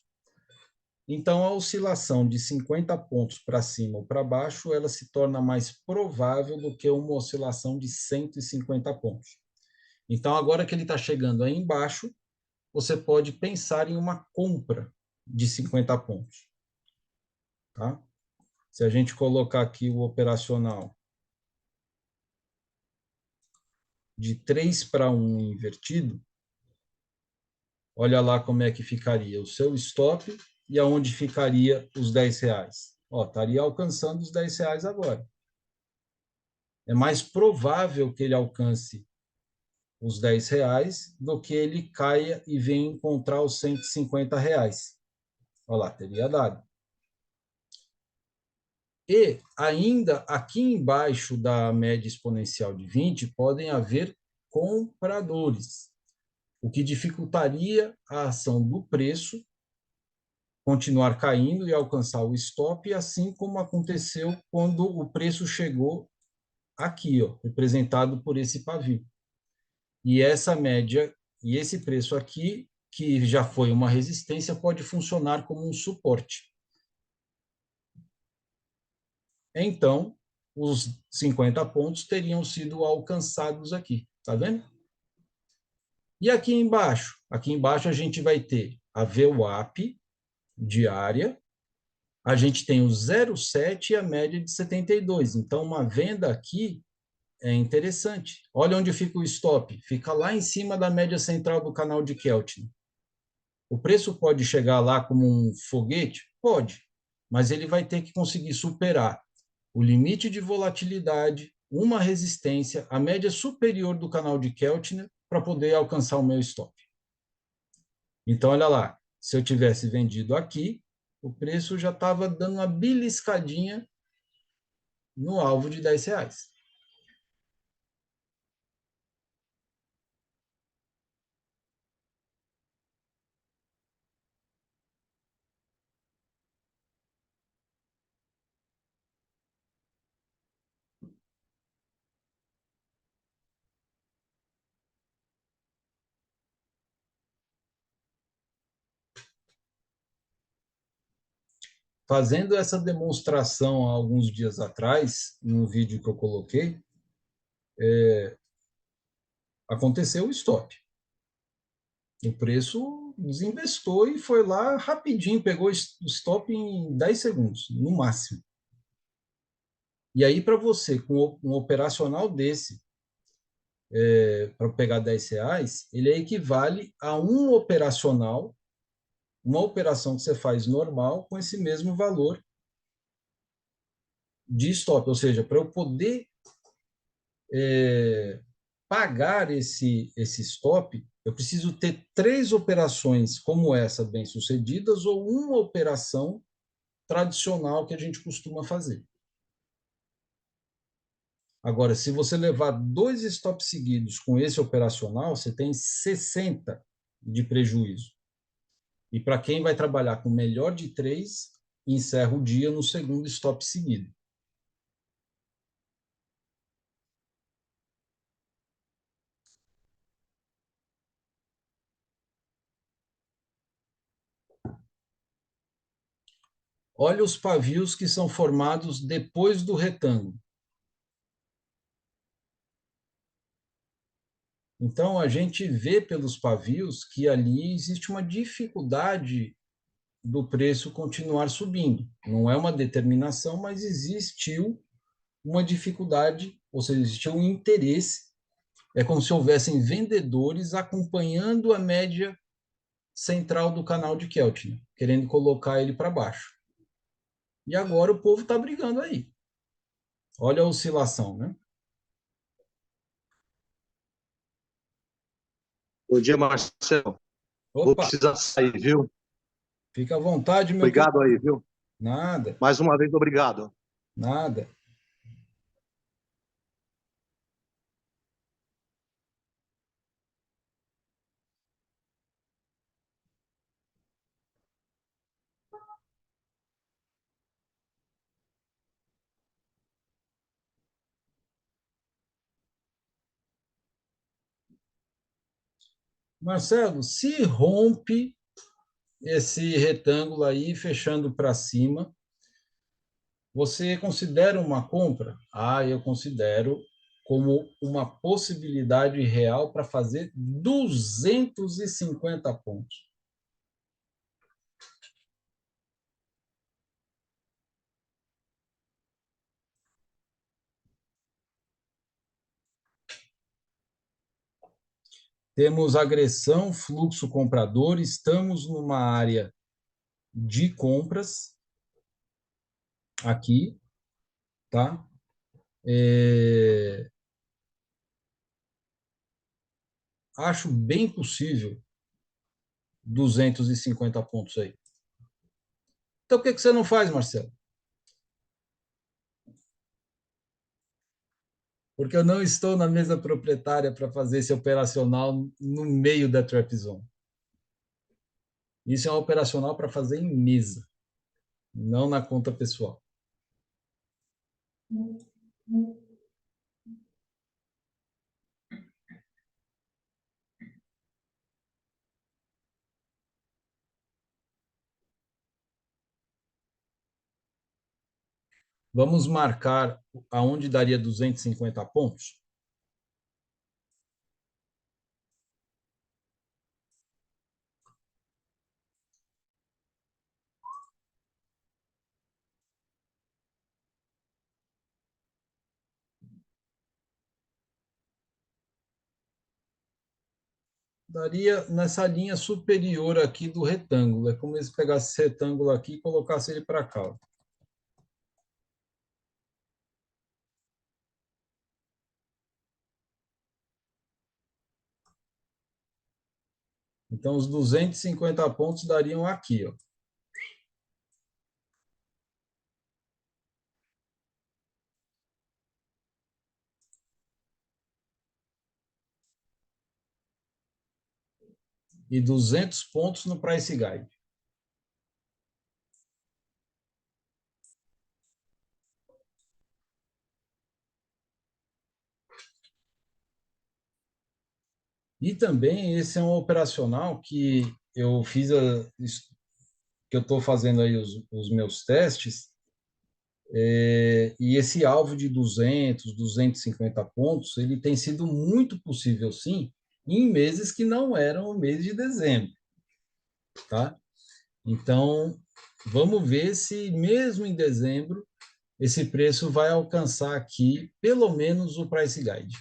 Então, a oscilação de 50 pontos para cima ou para baixo, ela se torna mais provável do que uma oscilação de 150 pontos. Então, agora que ele está chegando aí embaixo, você pode pensar em uma compra de 50 pontos. Tá? Se a gente colocar aqui o operacional de 3 para 1 invertido, olha lá como é que ficaria o seu stop e aonde ficaria os R$ 10. Ó, estaria alcançando os R$ 10 agora. É mais provável que ele alcance os R$ 10 do que ele caia e venha encontrar os R$ 150. Olha lá, teria dado. E ainda aqui embaixo da média exponencial de 20 podem haver compradores, o que dificultaria a ação do preço continuar caindo e alcançar o stop, assim como aconteceu quando o preço chegou aqui, ó, representado por esse pavio. E essa média e esse preço aqui, que já foi uma resistência, pode funcionar como um suporte. Então, os 50 pontos teriam sido alcançados aqui, tá vendo? E aqui embaixo? Aqui embaixo a gente vai ter a VWAP diária, a gente tem o 0,7 e a média de 72. Então, uma venda aqui é interessante. Olha onde fica o stop. Fica lá em cima da média central do canal de Keltner. O preço pode chegar lá como um foguete? Pode. Mas ele vai ter que conseguir superar o limite de volatilidade, uma resistência, a média superior do canal de Keltner para poder alcançar o meu stop. Então, olha lá. Se eu tivesse vendido aqui, o preço já estava dando uma beliscadinha no alvo de R$ 10. fazendo essa demonstração há alguns dias atrás, no vídeo que eu coloquei, aconteceu o stop. O preço desinvestou e foi lá rapidinho, pegou o stop em 10 segundos, no máximo. E aí, para você, com um operacional desse, para pegar R$ 10, ele equivale a um operacional, uma operação que você faz normal com esse mesmo valor de stop. Ou seja, para eu poder pagar esse stop, eu preciso ter 3 operações como essa bem-sucedidas ou uma operação tradicional que a gente costuma fazer. Agora, se você levar 2 stops seguidos com esse operacional, você tem 60 de prejuízo. E para quem vai trabalhar com melhor de 3, encerra o dia no segundo stop seguido. Olha os pavios que são formados depois do retângulo. Então, a gente vê pelos pavios que ali existe uma dificuldade do preço continuar subindo. Não é uma determinação, mas existiu uma dificuldade, ou seja, existiu um interesse. É como se houvessem vendedores acompanhando a média central do canal de Keltner, querendo colocar ele para baixo. E agora o povo está brigando aí. Olha a oscilação, né? Bom dia, Marcelo. Vou Opa, precisar sair, viu? fica à vontade, meu querido. Obrigado aí, viu? Nada, Mais uma vez, obrigado. nada. Marcelo, se rompe esse retângulo aí, fechando para cima, você considera uma compra? Ah, eu considero como uma possibilidade real para fazer 250 pontos. Temos agressão, fluxo comprador, estamos numa área de compras aqui, tá? Acho bem possível 250 pontos aí. Então, por que você não faz, Marcelo? Porque eu não estou na mesa proprietária para fazer esse operacional no meio da trap zone. Isso é um operacional para fazer em mesa, não na conta pessoal. Vamos marcar aonde daria 250 pontos? Daria nessa linha superior aqui do retângulo. É como se pegasse esse retângulo aqui e colocasse ele para cá. Então, os 250 pontos dariam aqui, ó. E 200 pontos no Price Guide. E também esse é um operacional que eu fiz que eu estou fazendo aí os meus testes, e esse alvo de 200, 250 pontos, ele tem sido muito possível, sim, em meses que não eram o mês de dezembro, tá? Então, vamos ver se mesmo em dezembro esse preço vai alcançar aqui pelo menos o price guide.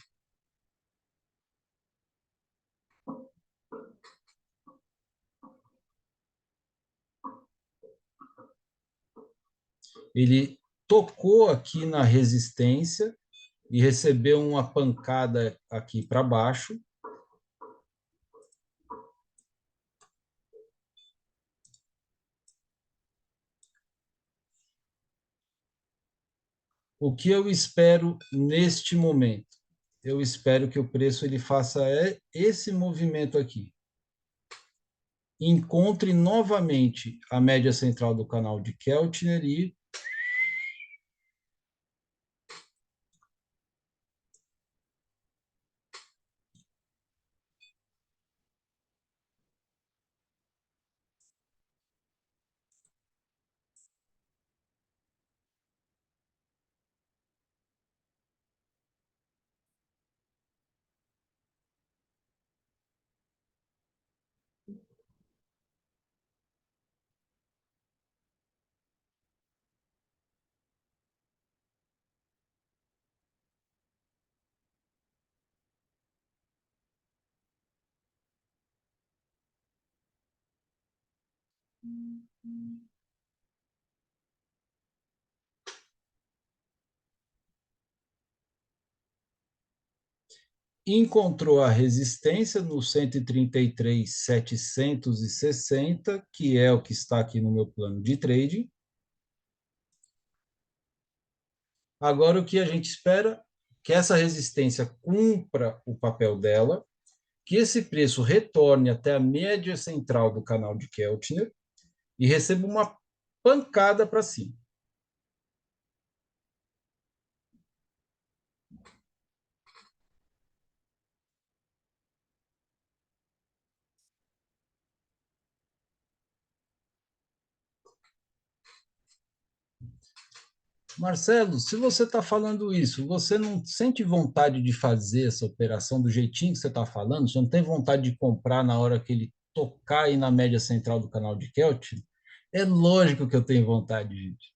Ele tocou aqui na resistência e recebeu uma pancada aqui para baixo. O que eu espero neste momento? Eu espero que o preço ele faça esse movimento aqui. Encontre novamente a média central do canal de Keltner e encontrou a resistência no 133.760, que é o que está aqui no meu plano de trading. Agora, o que a gente espera? Que essa resistência cumpra o papel dela, que esse preço retorne até a média central do canal de Keltner e receba uma pancada para cima. Marcelo, se você está falando isso, você não sente vontade de fazer essa operação do jeitinho que você está falando? Você não tem vontade de comprar na hora que ele tocar aí na média central do canal de Keltner? É lógico que eu tenho vontade, gente.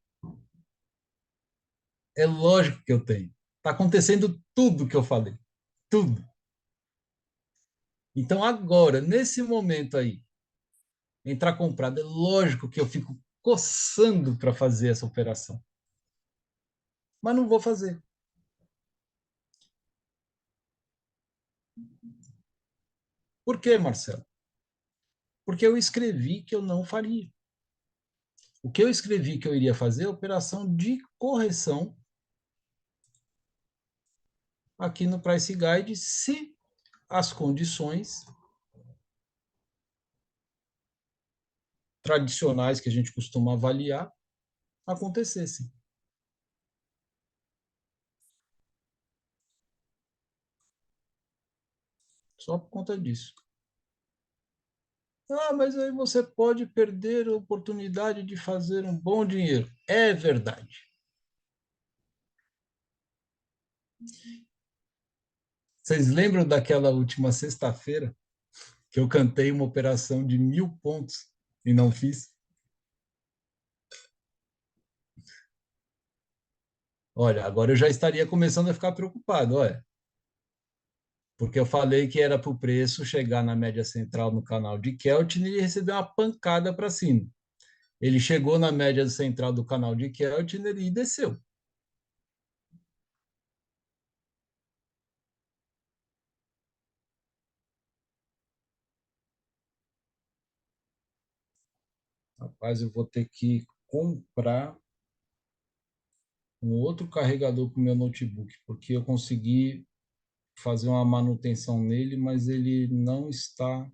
É lógico que eu tenho. Está acontecendo tudo que eu falei. Tudo. Então, agora, nesse momento aí, entrar comprado, é lógico que eu fico coçando para fazer essa operação. Mas não vou fazer. Por quê, Marcelo? Porque eu escrevi que eu não faria. O que eu escrevi que eu iria fazer é operação de correção aqui no Price Guide, se as condições tradicionais que a gente costuma avaliar acontecessem. Só por conta disso. Ah, mas aí você pode perder a oportunidade de fazer um bom dinheiro. É verdade. Vocês lembram daquela última sexta-feira que eu cantei uma operação de 1.000 pontos e não fiz? Olha, agora eu já estaria começando a ficar preocupado, olha, porque eu falei que era para o preço chegar na média central no canal de Keltner e receber uma pancada para cima. Ele chegou na média central do canal de Keltner e desceu. Rapaz, eu vou ter que comprar um outro carregador para o meu notebook, porque eu consegui fazer uma manutenção nele, mas ele não está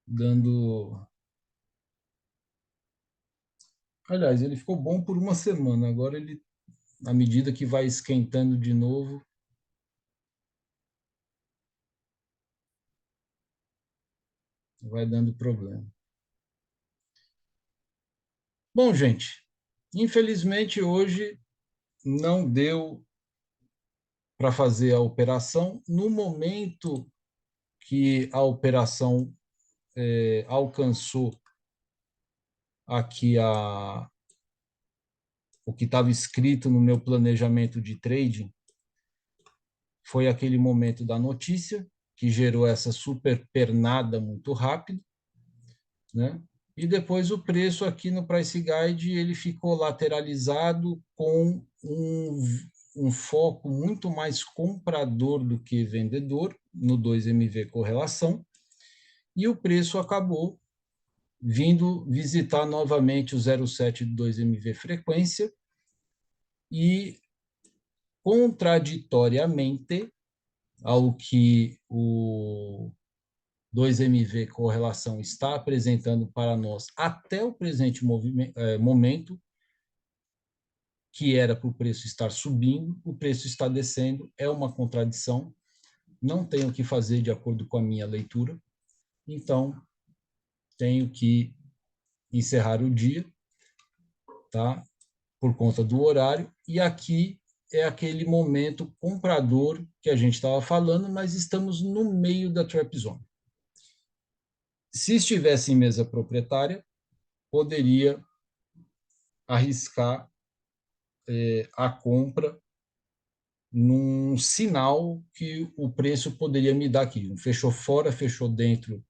dando. Aliás, ele ficou bom por uma semana. Agora ele, à medida que vai esquentando de novo, vai dando problema. Bom, gente, infelizmente hoje não deu para fazer a operação. No momento que a operação alcançou aqui o que estava escrito no meu planejamento de trading, foi aquele momento da notícia, que gerou essa super pernada muito rápido, né? E depois o preço aqui no Price Guide, ele ficou lateralizado com um foco muito mais comprador do que vendedor, no 2MV correlação, e o preço acabou vindo visitar novamente o 0,7 do 2MV frequência e, contraditoriamente ao que o 2MV correlação está apresentando para nós até o presente momento, que era para o preço estar subindo, o preço está descendo, é uma contradição, não tenho o que fazer de acordo com a minha leitura, então tenho que encerrar o dia, tá? Por conta do horário, e aqui é aquele momento comprador que a gente estava falando, mas estamos no meio da trap zone. Se estivesse em mesa proprietária, poderia arriscar a compra num sinal que o preço poderia me dar aqui. Um fechou fora, fechou dentro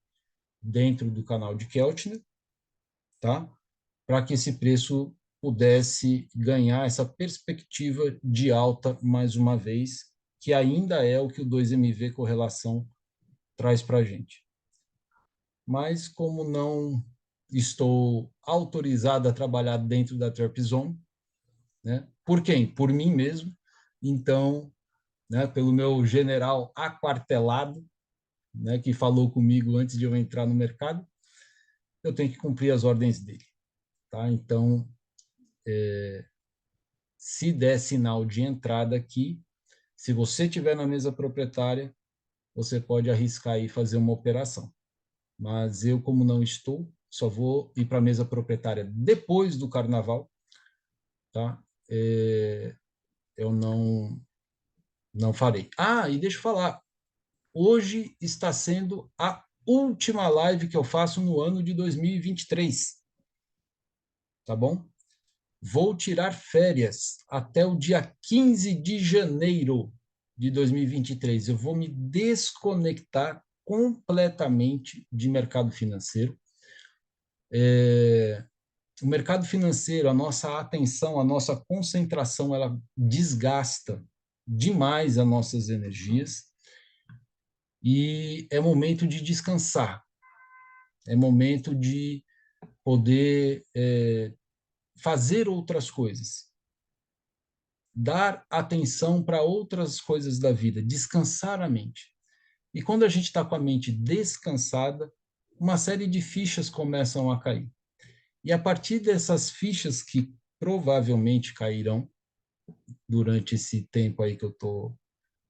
do canal de Keltner, tá? Para que esse preço pudesse ganhar essa perspectiva de alta mais uma vez, que ainda é o que o 2MV correlação traz para a gente. Mas como não estou autorizado a trabalhar dentro da Trap Zone, né? Por quem? Por mim mesmo. Então, né, pelo meu general aquartelado, né, que falou comigo antes de eu entrar no mercado, eu tenho que cumprir as ordens dele. Tá? Então, se der sinal de entrada aqui, se você tiver na mesa proprietária, você pode arriscar e fazer uma operação. Mas eu, como não estou, só vou ir para a mesa proprietária depois do carnaval, tá? Eu não farei. Ah, e deixa eu falar, hoje está sendo a última live que eu faço no ano de 2023, tá bom? Vou tirar férias até o dia 15 de janeiro de 2023. Eu vou me desconectar completamente de mercado financeiro. O mercado financeiro, a nossa atenção, a nossa concentração, ela desgasta demais as nossas energias e é momento de descansar, é momento de poder fazer outras coisas, dar atenção para outras coisas da vida, descansar a mente. E quando a gente está com a mente descansada, uma série de fichas começam a cair. E a partir dessas fichas que provavelmente cairão durante esse tempo aí que eu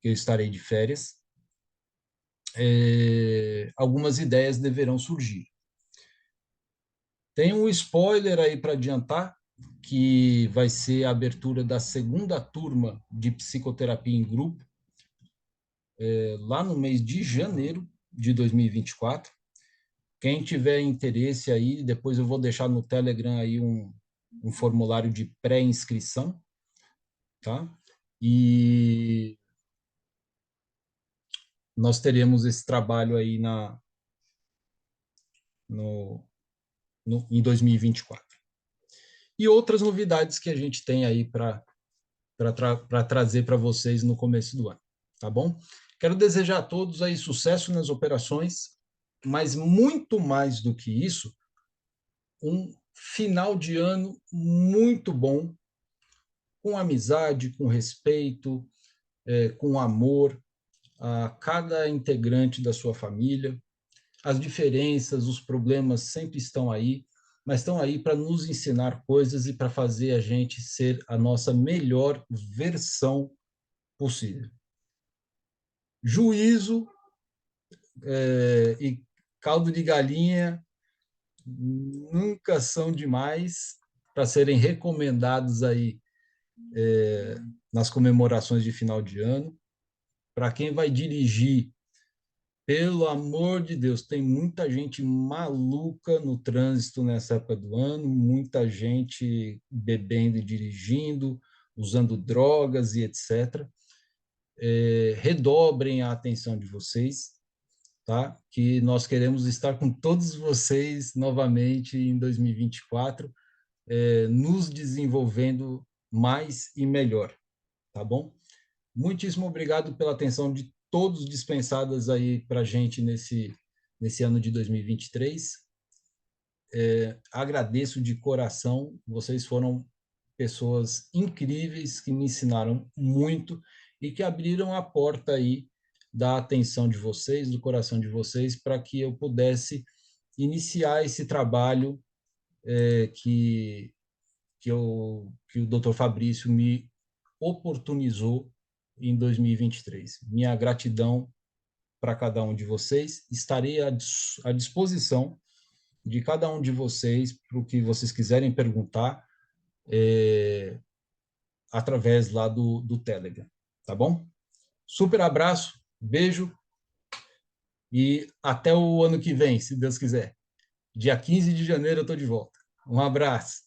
estarei de férias, algumas ideias deverão surgir. Tem um spoiler aí para adiantar, que vai ser a abertura da segunda turma de psicoterapia em grupo, lá no mês de janeiro de 2024. Quem tiver interesse aí, depois eu vou deixar no Telegram aí um formulário de pré-inscrição, tá? E nós teremos esse trabalho aí em 2024. E outras novidades que a gente tem aí para trazer para vocês no começo do ano, tá bom? Quero desejar a todos aí sucesso nas operações, mas muito mais do que isso, um final de ano muito bom, com amizade, com respeito, com amor a cada integrante da sua família. As diferenças, os problemas sempre estão aí, mas estão aí para nos ensinar coisas e para fazer a gente ser a nossa melhor versão possível. Juízo e caldo de galinha nunca são demais, para serem recomendados aí nas comemorações de final de ano. Para quem vai dirigir, pelo amor de Deus, tem muita gente maluca no trânsito nessa época do ano, muita gente bebendo e dirigindo, usando drogas e etc. Redobrem a atenção de vocês, tá? Que nós queremos estar com todos vocês novamente em 2024, nos desenvolvendo mais e melhor, tá bom? Muitíssimo obrigado pela atenção de todos dispensadas aí para a gente nesse ano de 2023. Agradeço de coração, vocês foram pessoas incríveis que me ensinaram muito e que abriram a porta aí da atenção de vocês, do coração de vocês, para que eu pudesse iniciar esse trabalho que o Dr. Fabrício me oportunizou em 2023. Minha gratidão para cada um de vocês. Estarei à disposição de cada um de vocês para o que vocês quiserem perguntar através lá do Telegram, tá bom? Super abraço, beijo e até o ano que vem, se Deus quiser. Dia 15 de janeiro eu estou de volta. Um abraço.